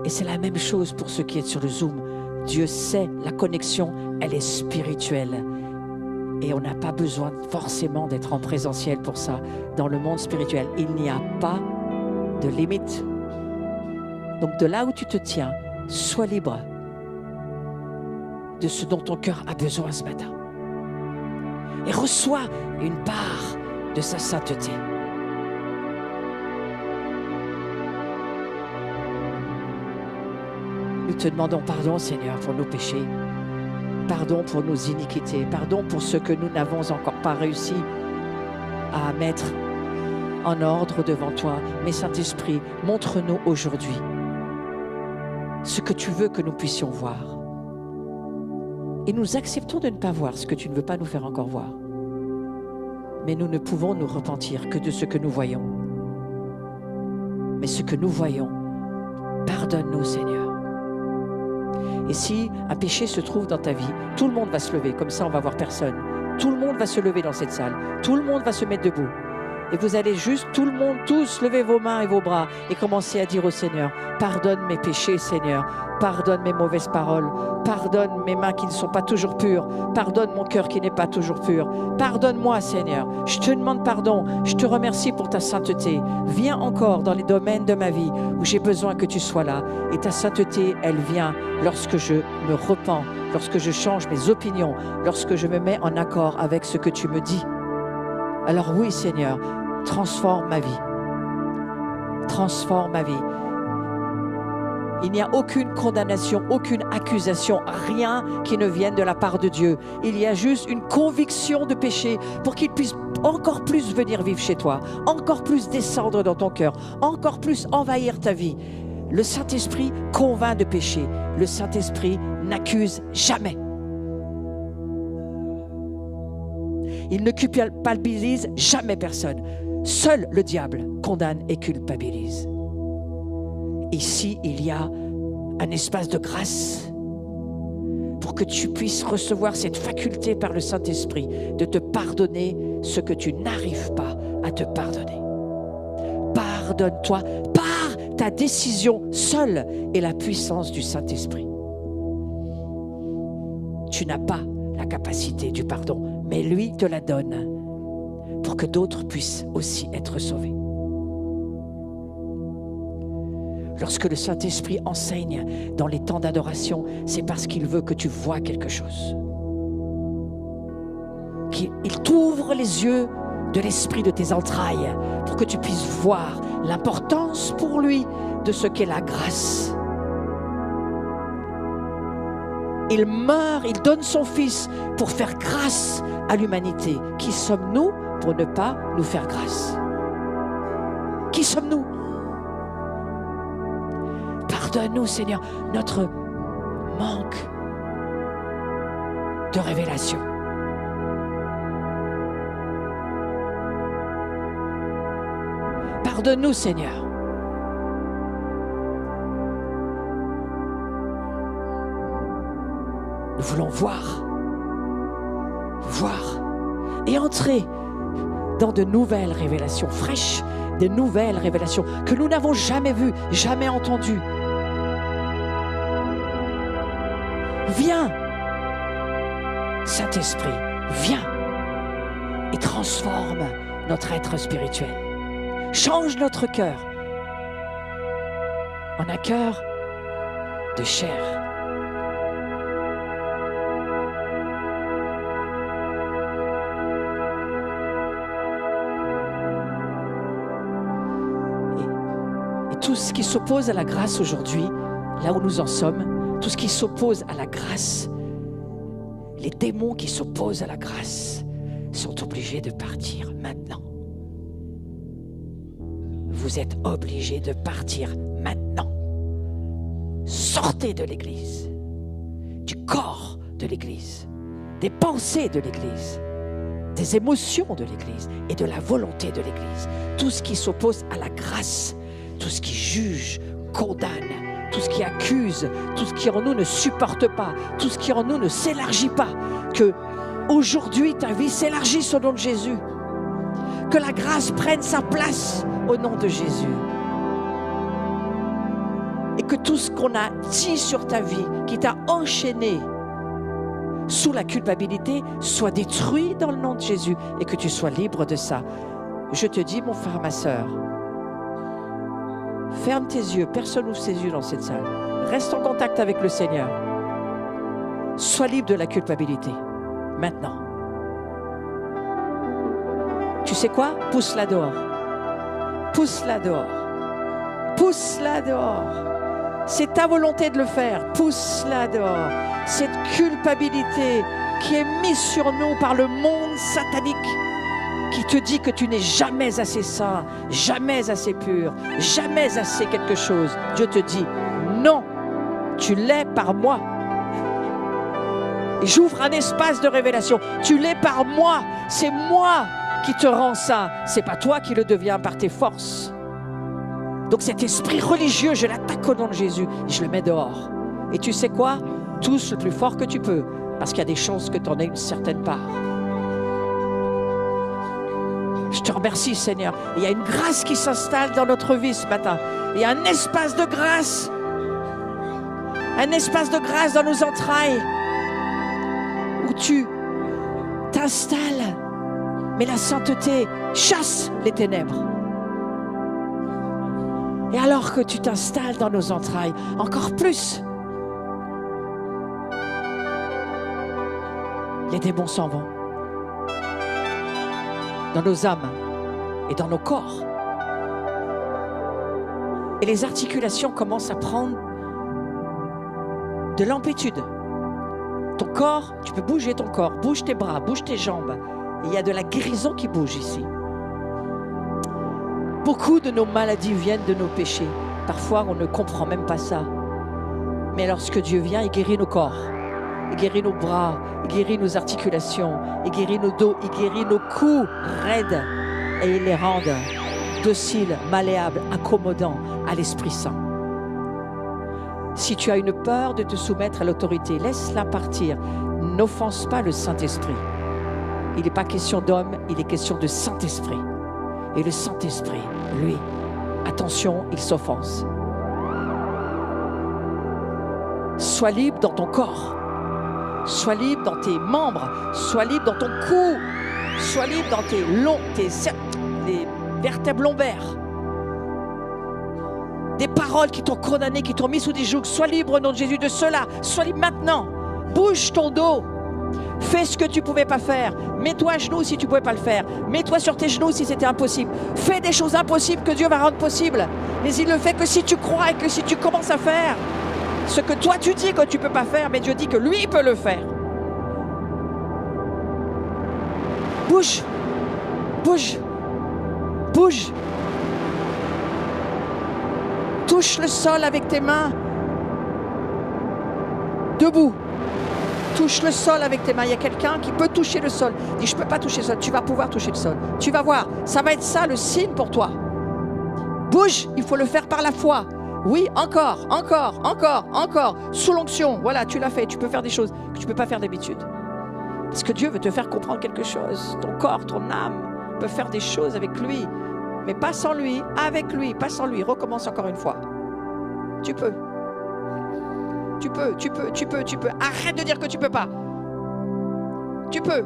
Et c'est la même chose pour ceux qui sont sur le Zoom. Dieu sait, la connexion, elle est spirituelle. Et on n'a pas besoin forcément d'être en présentiel pour ça. Dans le monde spirituel, il n'y a pas de limite. Donc de là où tu te tiens, sois libre de ce dont ton cœur a besoin ce matin. Et reçois une part de sa sainteté. Nous te demandons pardon, Seigneur, pour nos péchés. Pardon pour nos iniquités. Pardon pour ce que nous n'avons encore pas réussi à mettre en ordre devant toi. Mais Saint-Esprit, montre-nous aujourd'hui ce que tu veux que nous puissions voir. Et nous acceptons de ne pas voir ce que tu ne veux pas nous faire encore voir. Mais nous ne pouvons nous repentir que de ce que nous voyons. Mais ce que nous voyons, pardonne-nous, Seigneur. Et si un péché se trouve dans ta vie, tout le monde va se lever. Comme ça, on va voir personne. Tout le monde va se lever dans cette salle. Tout le monde va se mettre debout. Et vous allez juste, tout le monde, tous, lever vos mains et vos bras et commencer à dire au Seigneur, pardonne mes péchés, Seigneur. Pardonne mes mauvaises paroles. Pardonne mes mains qui ne sont pas toujours pures. Pardonne mon cœur qui n'est pas toujours pur. Pardonne-moi, Seigneur. Je te demande pardon. Je te remercie pour ta sainteté. Viens encore dans les domaines de ma vie où j'ai besoin que tu sois là. Et ta sainteté, elle vient lorsque je me repens, lorsque je change mes opinions, lorsque je me mets en accord avec ce que tu me dis. Alors oui, Seigneur, transforme ma vie. Transforme ma vie. Il n'y a aucune condamnation, aucune accusation, rien qui ne vienne de la part de Dieu. Il y a juste une conviction de péché pour qu'il puisse encore plus venir vivre chez toi, encore plus descendre dans ton cœur, encore plus envahir ta vie. Le Saint-Esprit convainc de péché. Le Saint-Esprit n'accuse jamais. Il ne culpabilise jamais personne. Seul le diable condamne et culpabilise. Ici, il y a un espace de grâce pour que tu puisses recevoir cette faculté par le Saint-Esprit de te pardonner ce que tu n'arrives pas à te pardonner. Pardonne-toi par ta décision seule et la puissance du Saint-Esprit. Tu n'as pas la capacité du pardon, mais lui te la donne pour que d'autres puissent aussi être sauvés. Lorsque le Saint-Esprit enseigne dans les temps d'adoration, c'est parce qu'il veut que tu vois quelque chose. Il t'ouvre les yeux de l'esprit de tes entrailles pour que tu puisses voir l'importance pour lui de ce qu'est la grâce. Il meurt, il donne son Fils pour faire grâce à l'humanité. Qui sommes-nous pour ne pas nous faire grâce? Qui sommes-nous? Pardonne-nous, Seigneur, notre manque de révélation. Pardonne-nous, Seigneur. Nous voulons voir et entrer dans de nouvelles révélations fraîches, de nouvelles révélations que nous n'avons jamais vues, jamais entendues. Viens, Saint-Esprit, viens et transforme notre être spirituel. Change notre cœur en un cœur de chair. Et tout ce qui s'oppose à la grâce aujourd'hui, là où nous en sommes, tout ce qui s'oppose à la grâce, les démons qui s'opposent à la grâce sont obligés de partir maintenant. Vous êtes obligés de partir maintenant. Sortez de l'Église, du corps de l'Église, des pensées de l'Église, des émotions de l'Église et de la volonté de l'Église. Tout ce qui s'oppose à la grâce, tout ce qui juge, condamne, tout ce qui accuse, tout ce qui en nous ne supporte pas, tout ce qui en nous ne s'élargit pas, que aujourd'hui ta vie s'élargisse au nom de Jésus, que la grâce prenne sa place au nom de Jésus, et que tout ce qu'on a dit sur ta vie, qui t'a enchaîné sous la culpabilité, soit détruit dans le nom de Jésus et que tu sois libre de ça. Je te dis, mon frère, ma sœur, ferme tes yeux, personne n'ouvre ses yeux dans cette salle. Reste en contact avec le Seigneur. Sois libre de la culpabilité, maintenant. Tu sais quoi? Pousse-la dehors. Pousse-la dehors. Pousse-la dehors. C'est ta volonté de le faire. Pousse-la dehors. Cette culpabilité qui est mise sur nous par le monde satanique, qui te dit que tu n'es jamais assez saint, jamais assez pur, jamais assez quelque chose. Dieu te dit, non, tu l'es par moi. Et j'ouvre un espace de révélation. Tu l'es par moi. C'est moi qui te rend ça. C'est pas toi qui le deviens par tes forces. Donc cet esprit religieux, je l'attaque au nom de Jésus et je le mets dehors. Et tu sais quoi? Touche le plus fort que tu peux, parce qu'il y a des chances que tu en aies une certaine part. Je te remercie, Seigneur. Il y a une grâce qui s'installe dans notre vie ce matin. Il y a un espace de grâce. Un espace de grâce dans nos entrailles où tu t'installes. Mais la sainteté chasse les ténèbres. Et alors que tu t'installes dans nos entrailles, encore plus, les démons s'en vont. Dans nos âmes et dans nos corps. Et les articulations commencent à prendre de l'amplitude. Ton corps, tu peux bouger ton corps, bouge tes bras, bouge tes jambes. Et il y a de la guérison qui bouge ici. Beaucoup de nos maladies viennent de nos péchés. Parfois, on ne comprend même pas ça. Mais lorsque Dieu vient, il guérit nos corps. Il guérit nos bras, il guérit nos articulations, il guérit nos dos, il guérit nos coups raides et il les rend dociles, malléables, accommodants à l'Esprit Saint. Si tu as une peur de te soumettre à l'autorité, laisse-la partir. N'offense pas le Saint-Esprit. Il n'est pas question d'homme, il est question de Saint-Esprit. Et le Saint-Esprit, lui, attention, il s'offense. Sois libre dans ton corps. Sois libre dans tes membres, sois libre dans ton cou, sois libre dans les vertèbres lombaires. Des paroles qui t'ont condamné, qui t'ont mis sous des jougs, sois libre au nom de Jésus de cela, sois libre maintenant. Bouge ton dos, fais ce que tu ne pouvais pas faire, mets-toi à genoux si tu ne pouvais pas le faire, mets-toi sur tes genoux si c'était impossible. Fais des choses impossibles que Dieu va rendre possibles, mais il ne le fait que si tu crois et que si tu commences à faire. Ce que toi tu dis que tu ne peux pas faire, mais Dieu dit que lui peut le faire. Bouge, bouge, bouge. Touche le sol avec tes mains. Debout. Touche le sol avec tes mains. Il y a quelqu'un qui peut toucher le sol. Dis, je ne peux pas toucher le sol. Tu vas pouvoir toucher le sol. Tu vas voir. Ça va être ça le signe pour toi. Bouge, il faut le faire par la foi. Oui, encore, encore, encore, encore. Sous l'onction, voilà, tu l'as fait. Tu peux faire des choses que tu ne peux pas faire d'habitude. Parce que Dieu veut te faire comprendre quelque chose. Ton corps, ton âme peut faire des choses avec lui. Mais pas sans lui, avec lui, pas sans lui. Recommence encore une fois. Tu peux. Tu peux, tu peux, tu peux, tu peux. Arrête de dire que tu ne peux pas. Tu peux.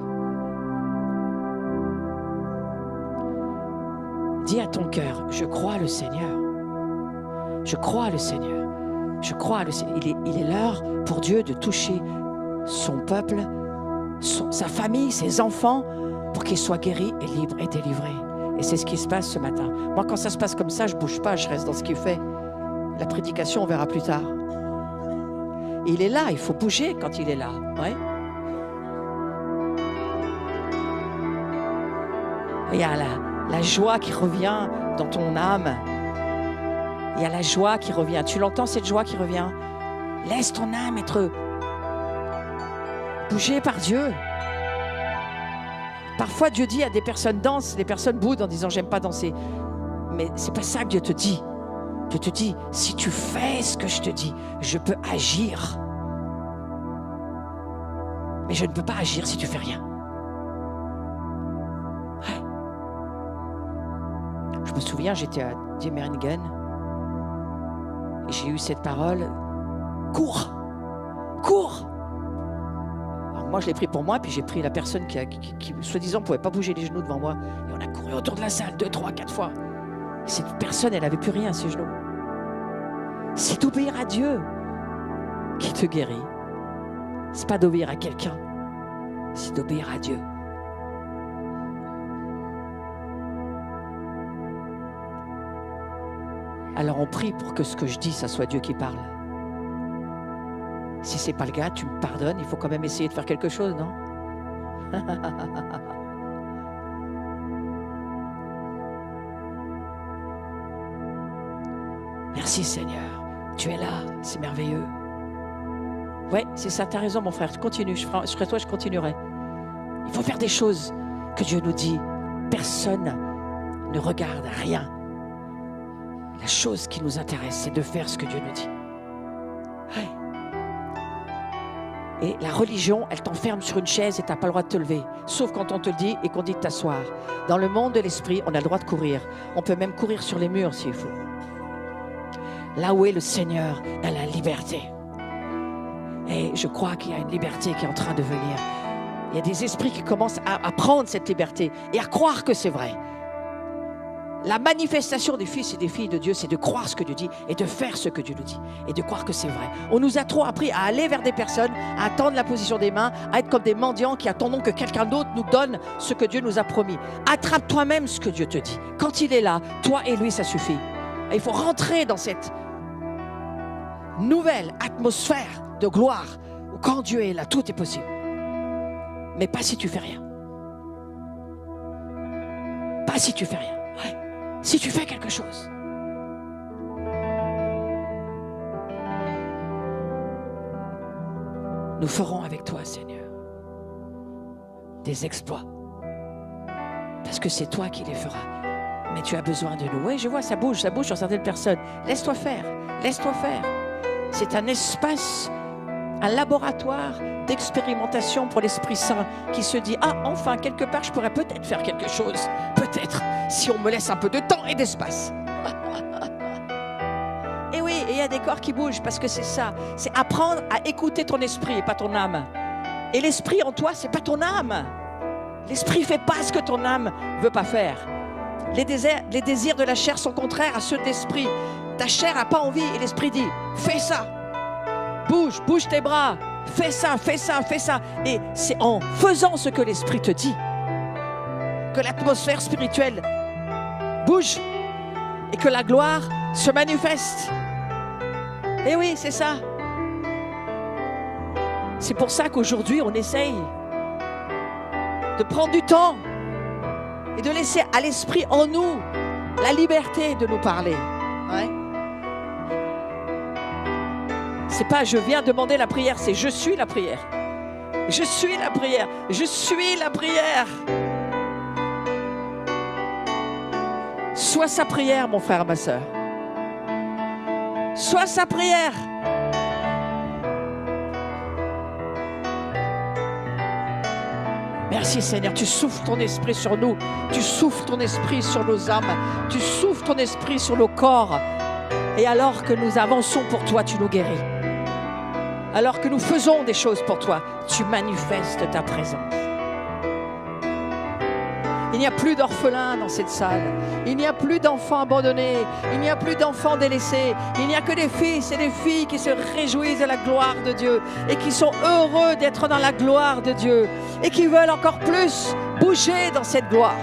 Dis à ton cœur, je crois le Seigneur. Je crois le Seigneur. Je crois le Seigneur. Il est l'heure pour Dieu de toucher son peuple, sa famille, ses enfants, pour qu'ils soient guéris et libres et délivrés. Et c'est ce qui se passe ce matin. Moi, quand ça se passe comme ça, je ne bouge pas, je reste dans ce qu'il fait. La prédication, on verra plus tard. Et il est là, il faut bouger quand il est là. Ouais. Il y a la joie qui revient dans ton âme. Il y a la joie qui revient. Tu l'entends, cette joie qui revient? Laisse ton âme être bougée par Dieu. Parfois, Dieu dit à des personnes dansent, les personnes boudent en disant j'aime pas danser. Mais c'est pas ça que Dieu te dit. Dieu te dit, si tu fais ce que je te dis, je peux agir. Mais je ne peux pas agir si tu fais rien. Ouais. Je me souviens, j'étais à Diemeringen. Et j'ai eu cette parole, cours, cours. Alors moi, je l'ai pris pour moi, puis j'ai pris la personne qui soi-disant, ne pouvait pas bouger les genoux devant moi. Et on a couru autour de la salle 2, 3, 4 fois. Et cette personne, elle n'avait plus rien à ses genoux. C'est d'obéir à Dieu qui te guérit. Ce n'est pas d'obéir à quelqu'un, c'est d'obéir à Dieu. Alors on prie pour que ce que je dis, ça soit Dieu qui parle. Si ce n'est pas le cas, tu me pardonnes, il faut quand même essayer de faire quelque chose, non? Merci Seigneur, tu es là, c'est merveilleux. Ouais, c'est ça, tu as raison mon frère, continue, je serai toi, je continuerai. Il faut faire des choses que Dieu nous dit. Personne ne regarde rien. La chose qui nous intéresse, c'est de faire ce que Dieu nous dit. Ouais. Et la religion, elle t'enferme sur une chaise et tu n'as pas le droit de te lever. Sauf quand on te le dit et qu'on dit de t'asseoir. Dans le monde de l'esprit, on a le droit de courir. On peut même courir sur les murs s'il faut. Là où est le Seigneur, il y a la liberté. Et je crois qu'il y a une liberté qui est en train de venir. Il y a des esprits qui commencent à prendre cette liberté et à croire que c'est vrai. La manifestation des fils et des filles de Dieu, c'est de croire ce que Dieu dit et de faire ce que Dieu nous dit et de croire que c'est vrai. On nous a trop appris à aller vers des personnes, à attendre la position des mains, à être comme des mendiants qui attendons que quelqu'un d'autre nous donne ce que Dieu nous a promis. Attrape toi-même ce que Dieu te dit. Quand il est là, toi et lui, ça suffit. Et il faut rentrer dans cette nouvelle atmosphère de gloire où quand Dieu est là, tout est possible. Mais pas si tu fais rien. Pas si tu fais rien. Ouais. Si tu fais quelque chose. Nous ferons avec toi, Seigneur, des exploits. Parce que c'est toi qui les feras. Mais tu as besoin de nous. Oui, je vois, ça bouge sur certaines personnes. Laisse-toi faire, laisse-toi faire. C'est un espace, un laboratoire d'expérimentation pour l'Esprit Saint qui se dit, ah, enfin, quelque part, je pourrais peut-être faire quelque chose. Peut-être, si on me laisse un peu de temps et d'espace. Et oui, et il y a des corps qui bougent parce que c'est ça. C'est apprendre à écouter ton esprit et pas ton âme. Et l'esprit en toi, c'est pas ton âme. L'esprit fait pas ce que ton âme veut pas faire. Les désirs de la chair sont contraires à ceux de l'esprit. Ta chair n'a pas envie et l'esprit dit, fais ça. Bouge tes bras. Fais ça, fais ça, fais ça. Et c'est en faisant ce que l'esprit te dit que l'atmosphère spirituelle bouge et que la gloire se manifeste. Et oui, c'est ça. C'est pour ça qu'aujourd'hui, on essaye de prendre du temps et de laisser à l'esprit en nous la liberté de nous parler. Ouais. C'est pas je viens demander la prière, c'est je suis la prière. Je suis la prière. Je suis la prière. Sois sa prière, mon frère, ma soeur. Sois sa prière. Merci Seigneur, tu souffles ton esprit sur nous. Tu souffles ton esprit sur nos âmes. Tu souffles ton esprit sur nos corps. Et alors que nous avançons pour toi, tu nous guéris. Alors que nous faisons des choses pour toi, tu manifestes ta présence. Il n'y a plus d'orphelins dans cette salle. Il n'y a plus d'enfants abandonnés. Il n'y a plus d'enfants délaissés. Il n'y a que des fils et des filles qui se réjouissent de la gloire de Dieu et qui sont heureux d'être dans la gloire de Dieu et qui veulent encore plus bouger dans cette gloire.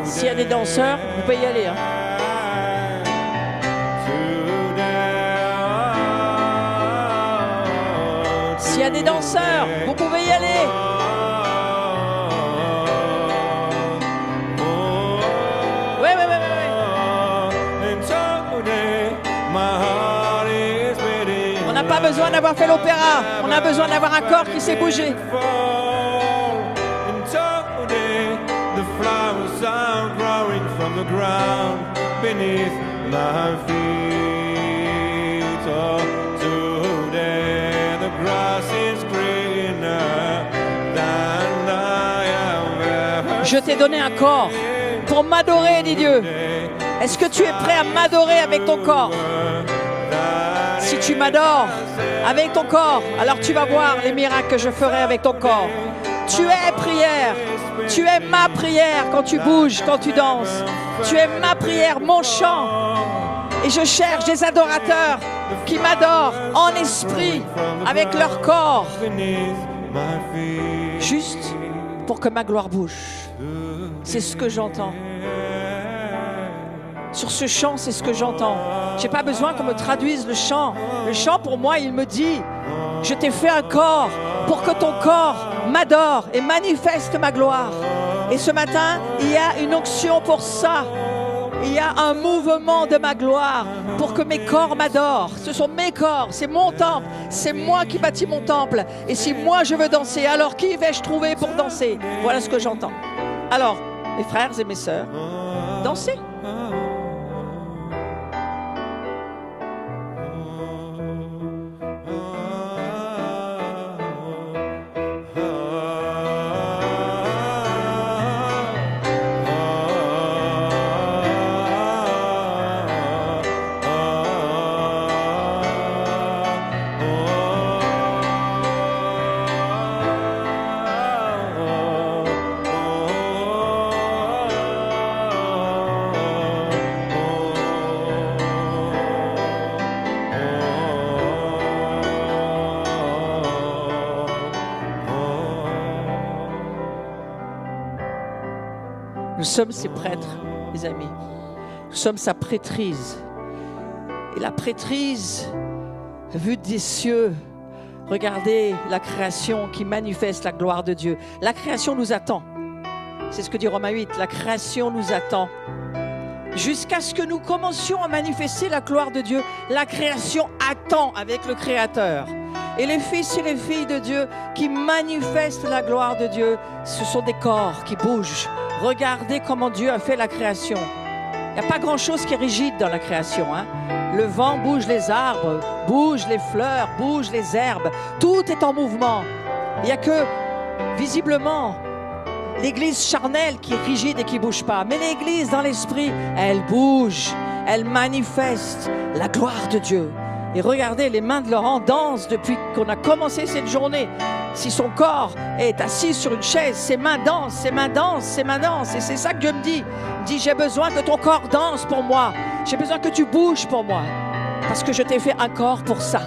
S'il y a des danseurs, vous pouvez y aller. Hein. S'il y a des danseurs, vous pouvez y aller. Oui. n'a pas besoin d'avoir fait l'opéra. On a besoin d'avoir un corps qui sait bouger. The flowers are growing from the ground beneath my feet. Oh, today the grass is greener than I have ever. Je t'ai donné un corps pour m'adorer, dit Dieu. Est-ce que tu es prêt à m'adorer avec ton corps? Si tu m'adores avec ton corps, alors tu vas voir les miracles que je ferai avec ton corps. Tu es prière. Tu es ma prière quand tu bouges, quand tu danses. Tu es ma prière, mon chant. Et je cherche des adorateurs qui m'adorent en esprit, avec leur corps. Juste pour que ma gloire bouge. C'est ce que j'entends. Sur ce chant, c'est ce que j'entends. Je n'ai pas besoin qu'on me traduise le chant. Le chant, pour moi, il me dit, je t'ai fait un corps pour que ton corps m'adore et manifeste ma gloire. Et ce matin, il y a une onction pour ça. Il y a un mouvement de ma gloire pour que mes corps m'adorent. Ce sont mes corps, c'est mon temple. C'est moi qui bâtis mon temple. Et si moi je veux danser, alors qui vais-je trouver pour danser? Voilà ce que j'entends. Alors, mes frères et mes sœurs, dansez. Nous sommes ses prêtres, les amis. Nous sommes sa prêtrise. Et la prêtrise, vue des cieux, regardez la création qui manifeste la gloire de Dieu. La création nous attend. C'est ce que dit Romains 8. La création nous attend. Jusqu'à ce que nous commencions à manifester la gloire de Dieu, la création attend avec le Créateur. Et les fils et les filles de Dieu qui manifestent la gloire de Dieu, ce sont des corps qui bougent. Regardez comment Dieu a fait la création. Il n'y a pas grand-chose qui est rigide dans la création, hein? Le vent bouge les arbres, bouge les fleurs, bouge les herbes. Tout est en mouvement. Il n'y a que, visiblement, l'église charnelle qui est rigide et qui ne bouge pas. Mais l'église dans l'esprit, elle bouge, elle manifeste la gloire de Dieu. Et regardez, les mains de Laurent dansent depuis qu'on a commencé cette journée. Si son corps est assis sur une chaise, ses mains dansent, ses mains dansent, ses mains dansent. Et c'est ça que Dieu me dit. Il me dit, j'ai besoin que ton corps danse pour moi. J'ai besoin que tu bouges pour moi. Parce que je t'ai fait un corps pour ça.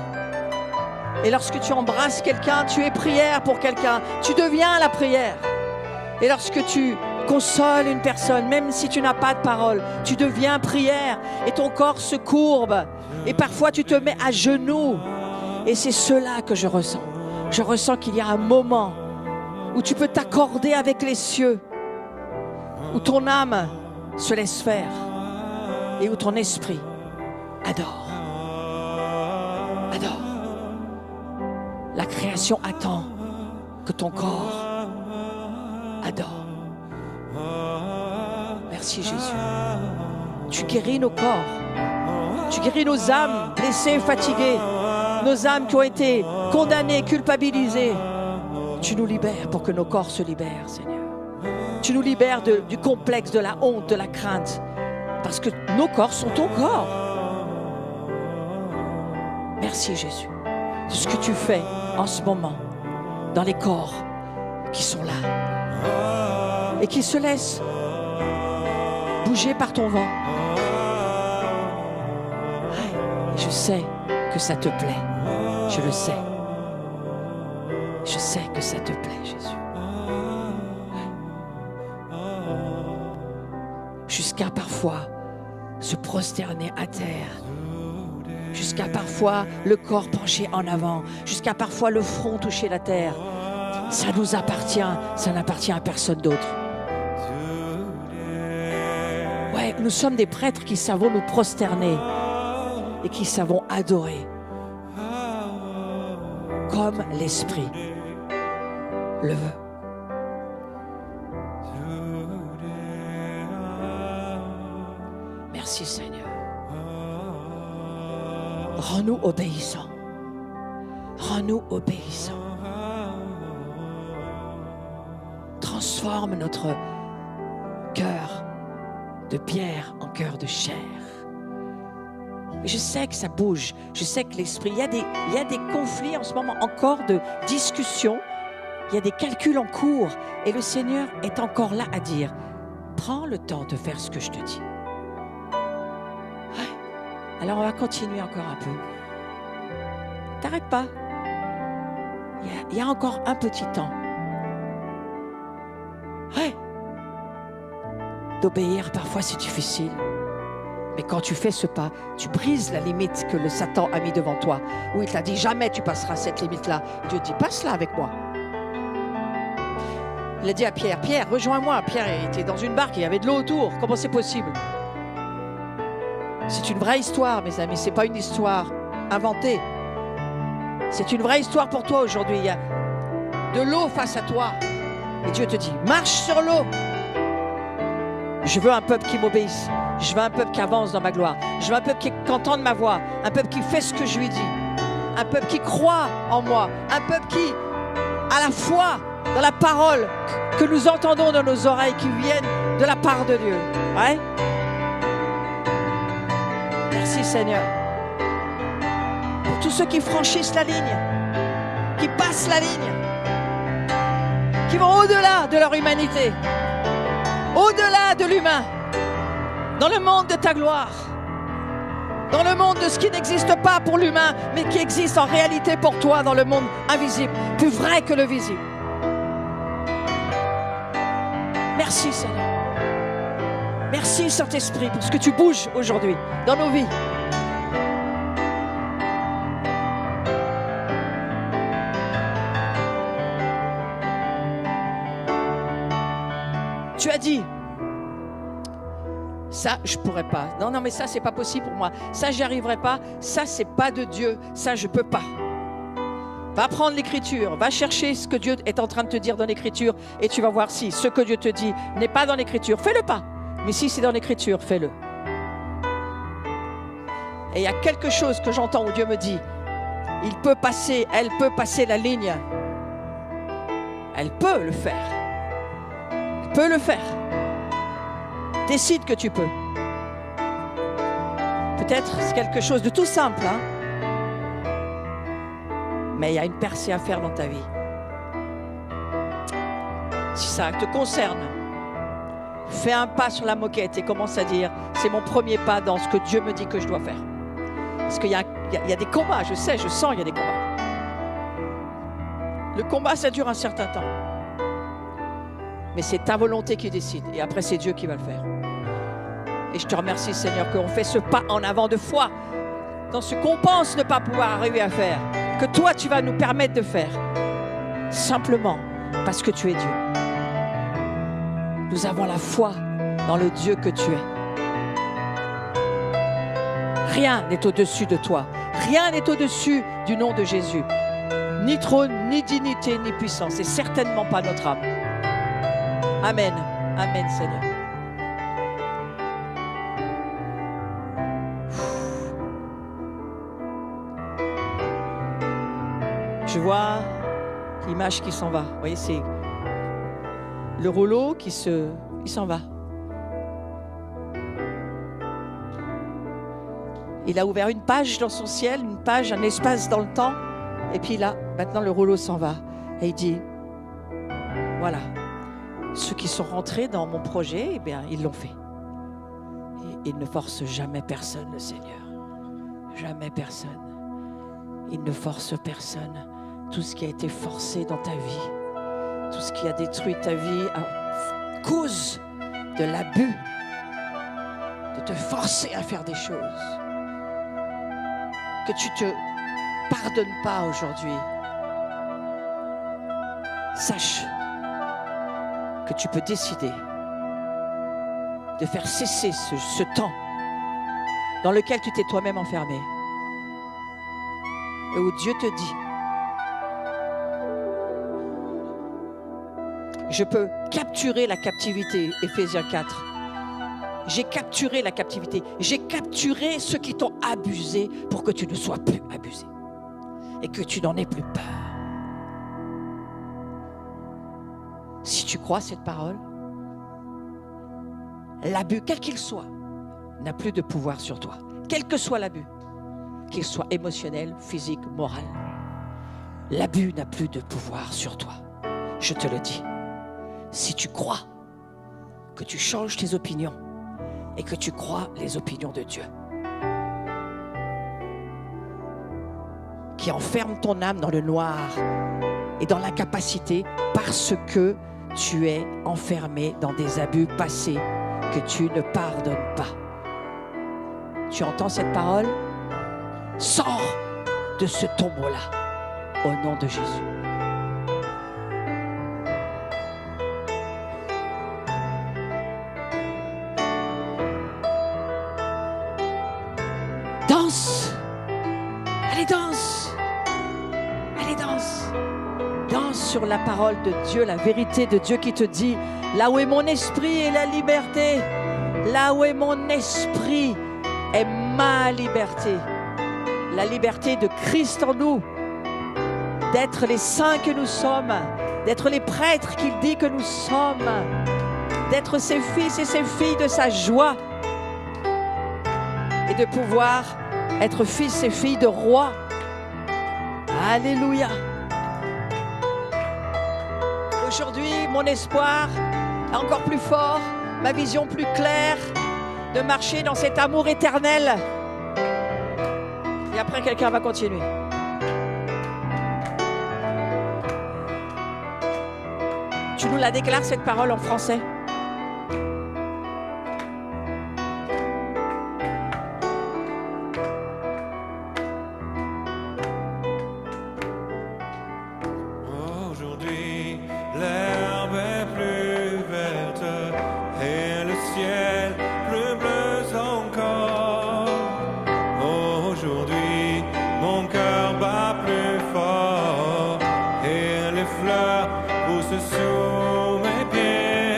Et lorsque tu embrasses quelqu'un, tu es prière pour quelqu'un. Tu deviens la prière. Et lorsque tu consoles une personne, même si tu n'as pas de parole, tu deviens prière. Et ton corps se courbe. Et parfois tu te mets à genoux. Et c'est cela que je ressens. Je ressens qu'il y a un moment où tu peux t'accorder avec les cieux, où ton âme se laisse faire et où ton esprit adore. Adore. La création attend que ton corps adore. Merci Jésus. Tu guéris nos corps. Tu guéris nos âmes blessées, fatiguées, nos âmes qui ont été condamnées, culpabilisées. Tu nous libères pour que nos corps se libèrent, Seigneur. Tu nous libères du complexe, de la honte, de la crainte. Parce que nos corps sont ton corps. Merci Jésus. C'est ce que tu fais en ce moment dans les corps qui sont là et qui se laissent bouger par ton vent. Je sais que ça te plaît. Je le sais. Je sais que ça te plaît, Jésus. Jusqu'à parfois se prosterner à terre. Jusqu'à parfois le corps penché en avant. Jusqu'à parfois le front toucher la terre. Ça nous appartient. Ça n'appartient à personne d'autre. Ouais, nous sommes des prêtres qui savons nous prosterner et qui savons adorer. comme l'Esprit le veut. Merci Seigneur. Rends-nous obéissants. Rends-nous obéissants. Transforme notre cœur de pierre en cœur de chair. Je sais que ça bouge. Je sais que l'esprit... Il y a des conflits en ce moment, encore de discussions. Il y a des calculs en cours. Et le Seigneur est encore là à dire, prends le temps de faire ce que je te dis. Alors on va continuer encore un peu. T'arrêtes pas. Il y a encore un petit temps. Ouais. D'obéir, parfois c'est difficile. Mais quand tu fais ce pas, tu brises la limite que le Satan a mis devant toi. Où il t'a dit, jamais tu passeras cette limite-là. Dieu dit, passe-la avec moi. Il a dit à Pierre, Pierre, rejoins-moi. Pierre était dans une barque, il y avait de l'eau autour. Comment c'est possible? C'est une vraie histoire, mes amis. C'est pas une histoire inventée. C'est une vraie histoire pour toi aujourd'hui. Il y a de l'eau face à toi. Et Dieu te dit, marche sur l'eau. Je veux un peuple qui m'obéisse. Je veux un peuple qui avance dans ma gloire. Je veux un peuple qui entende ma voix. Un peuple qui fait ce que je lui dis. Un peuple qui croit en moi. Un peuple qui a la foi dans la parole que nous entendons dans nos oreilles, qui viennent de la part de Dieu. Ouais? Merci Seigneur. Pour tous ceux qui franchissent la ligne, qui passent la ligne, qui vont au-delà de leur humanité, au-delà de l'humain, dans le monde de ta gloire, dans le monde de ce qui n'existe pas pour l'humain, mais qui existe en réalité pour toi dans le monde invisible, plus vrai que le visible. Merci Seigneur. Merci Saint-Esprit pour ce que tu bouges aujourd'hui dans nos vies. Tu as dit, ça je pourrais pas. Non, mais ça c'est pas possible pour moi. Ça j'y arriverai pas. Ça c'est pas de Dieu. Ça je peux pas. Va prendre l'Écriture, va chercher ce que Dieu est en train de te dire dans l'Écriture et tu vas voir si ce que Dieu te dit n'est pas dans l'Écriture. Fais-le pas. Mais si c'est dans l'Écriture, fais-le. Et il y a quelque chose que j'entends où Dieu me dit, il peut passer, elle peut passer la ligne. Elle peut le faire. Elle peut le faire. Décide que tu peux. Peut-être c'est quelque chose de tout simple, hein? Mais il y a une percée à faire dans ta vie. Si ça te concerne, fais un pas sur la moquette et commence à dire, c'est mon premier pas dans ce que Dieu me dit que je dois faire. Parce qu'il y a des combats, je sais, je sens qu'il y a des combats. Le combat, ça dure un certain temps. Mais c'est ta volonté qui décide. Et après, c'est Dieu qui va le faire. Et je te remercie, Seigneur, qu'on fait ce pas en avant de foi dans ce qu'on pense ne pas pouvoir arriver à faire. Que toi, tu vas nous permettre de faire. Simplement parce que tu es Dieu. Nous avons la foi dans le Dieu que tu es. Rien n'est au-dessus de toi. Rien n'est au-dessus du nom de Jésus. Ni trône, ni dignité, ni puissance. Et certainement pas notre âme. Amen. Amen, Seigneur. Je vois l'image qui s'en va. Vous voyez, c'est le rouleau il s'en va. Il a ouvert une page dans son ciel, une page, un espace dans le temps. Et puis là, maintenant le rouleau s'en va. Et il dit, voilà, ceux qui sont rentrés dans mon projet, eh bien, ils l'ont fait. Et il ne force jamais personne, le Seigneur. Jamais personne. Il ne force personne. Tout ce qui a été forcé dans ta vie, tout ce qui a détruit ta vie à cause de l'abus, de te forcer à faire des choses, que tu te pardonnes pas aujourd'hui. Sache que tu peux décider de faire cesser ce temps dans lequel tu t'es toi-même enfermé et où Dieu te dit, Je peux capturer la captivité, Éphésiens 4. J'ai capturé la captivité. J'ai capturé ceux qui t'ont abusé pour que tu ne sois plus abusé. Et que tu n'en aies plus peur. Si tu crois cette parole, l'abus, quel qu'il soit, n'a plus de pouvoir sur toi. Quel que soit l'abus, qu'il soit émotionnel, physique, moral, l'abus n'a plus de pouvoir sur toi. Je te le dis. Si tu crois que tu changes tes opinions et que tu crois les opinions de Dieu, qui enferme ton âme dans le noir et dans l'incapacité parce que tu es enfermé dans des abus passés que tu ne pardonnes pas. Tu entends cette parole? Sors de ce tombeau-là au nom de Jésus. Danse! Allez, danse! Allez, danse! Danse sur la parole de Dieu, la vérité de Dieu qui te dit, là où est mon esprit est la liberté, là où est mon esprit est ma liberté. La liberté de Christ en nous, d'être les saints que nous sommes, d'être les prêtres qu'il dit que nous sommes, d'être ses fils et ses filles de sa joie et de pouvoir être fils et filles de roi. Alléluia. Aujourd'hui, mon espoir est encore plus fort, ma vision plus claire, de marcher dans cet amour éternel. Et après, quelqu'un va continuer. Tu nous la déclares, cette parole, en français? Aujourd'hui, l'herbe est plus verte et le ciel plus bleu encore. Aujourd'hui, mon cœur bat plus fort et les fleurs poussent sous mes pieds.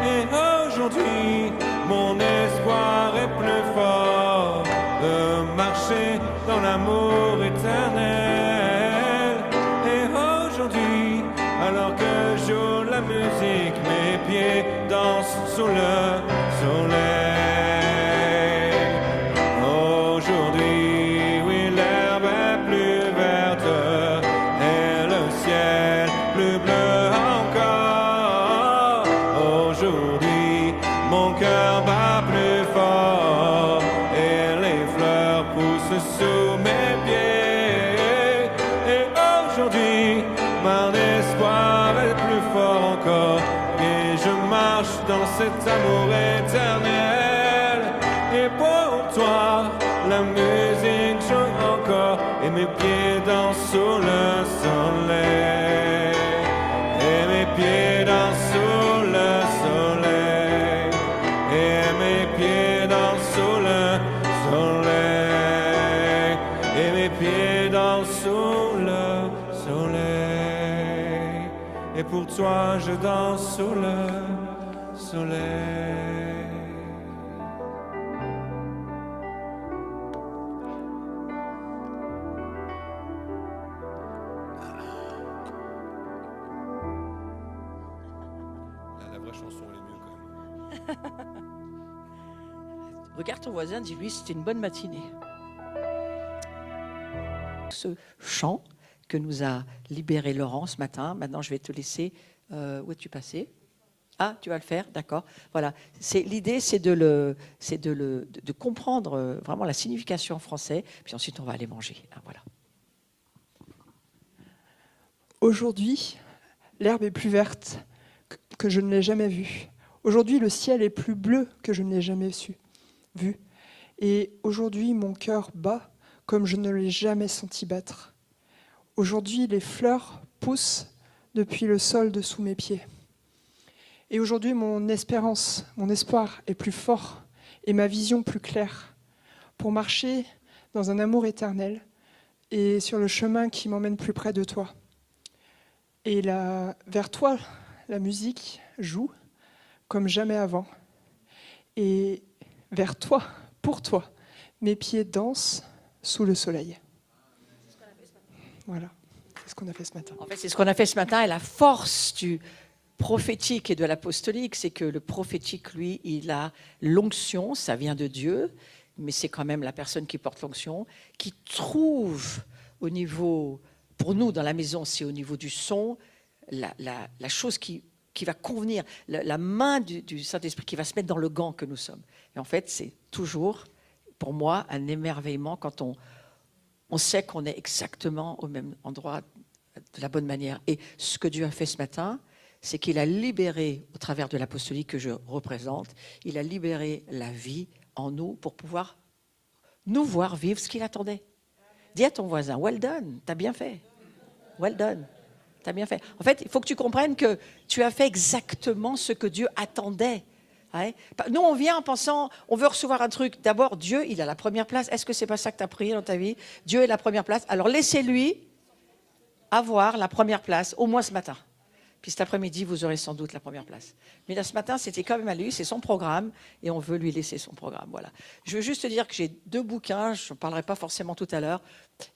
Et aujourd'hui, mon espoir est plus fort de marcher dans l'amour éternel. Et aujourd'hui, alors que je joue la musique, mes pieds dansent sous le soleil. Aujourd'hui, oui, l'herbe est plus verte et le ciel plus bleu encore. Aujourd'hui, mon cœur bat plus fort et les fleurs poussent sous mes pieds. Et aujourd'hui, mon espoir est plus fort encore et je marche dans cet amour éternel. Et pour toi, la musique joue encore et mes pieds dansent sous le soleil. Et mes pieds dansent sous le soleil. Et mes pieds dansent sous le soleil. Et mes pieds dansent sous le soleil. Et pour toi, je danse sous le soleil. La vraie chanson, elle est mieux quand même. Regarde ton voisin, dis-lui, c'était une bonne matinée. Ce chant que nous a libéré Laurent ce matin, maintenant je vais te laisser. Où es-tu passé? Ah, tu vas le faire, d'accord. Voilà. L'idée, c'est de comprendre vraiment la signification en français, puis ensuite on va aller manger. Ah, voilà. Aujourd'hui, l'herbe est plus verte que je ne l'ai jamais vue. Aujourd'hui, le ciel est plus bleu que je ne l'ai jamais vu. Et aujourd'hui, mon cœur bat comme je ne l'ai jamais senti battre. Aujourd'hui, les fleurs poussent depuis le sol dessous mes pieds. Et aujourd'hui, mon espérance, mon espoir est plus fort et ma vision plus claire pour marcher dans un amour éternel et sur le chemin qui m'emmène plus près de toi. Et vers toi, la musique joue comme jamais avant. Et vers toi, pour toi, mes pieds dansent sous le soleil. Voilà, c'est ce qu'on a fait ce matin. En fait, c'est ce qu'on a fait ce matin. Et la force du prophétique et de l'apostolique, c'est que le prophétique, lui, il a l'onction, ça vient de Dieu, mais c'est quand même la personne qui porte l'onction, qui trouve au niveau, pour nous dans la maison, c'est au niveau du son, la chose qui va convenir, la main du Saint-Esprit qui va se mettre dans le gant que nous sommes. Et en fait, c'est toujours, pour moi, un émerveillement quand on sait qu'on est exactement au même endroit de la bonne manière. Et ce que Dieu a fait ce matin, c'est qu'il a libéré, au travers de l'apostolique que je représente, il a libéré la vie en nous pour pouvoir nous voir vivre ce qu'il attendait. Dis à ton voisin, well done, t'as bien fait. Well done, t'as bien fait. En fait, il faut que tu comprennes que tu as fait exactement ce que Dieu attendait. Ouais. Nous, on vient en pensant, on veut recevoir un truc. D'abord, Dieu, il a la première place. Est-ce que c'est pas ça que tu as prié dans ta vie? Dieu est la première place. Alors, laissez-lui avoir la première place, au moins ce matin. Puis cet après-midi, vous aurez sans doute la première place. Mais là, ce matin, c'était quand même à lui, c'est son programme, et on veut lui laisser son programme. Voilà. Je veux juste te dire que j'ai 2 bouquins, je ne parlerai pas forcément tout à l'heure.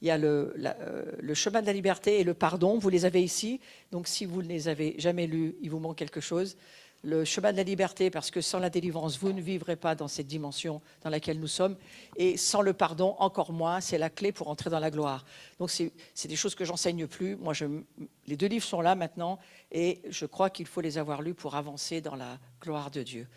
Il y a le chemin de la liberté et le pardon, vous les avez ici. Donc si vous ne les avez jamais lus, il vous manque quelque chose. Le chemin de la liberté, parce que sans la délivrance, vous ne vivrez pas dans cette dimension dans laquelle nous sommes. Et sans le pardon, encore moins, c'est la clé pour entrer dans la gloire. Donc c'est des choses que j'enseigne plus. Moi, les 2 livres sont là maintenant, et je crois qu'il faut les avoir lus pour avancer dans la gloire de Dieu.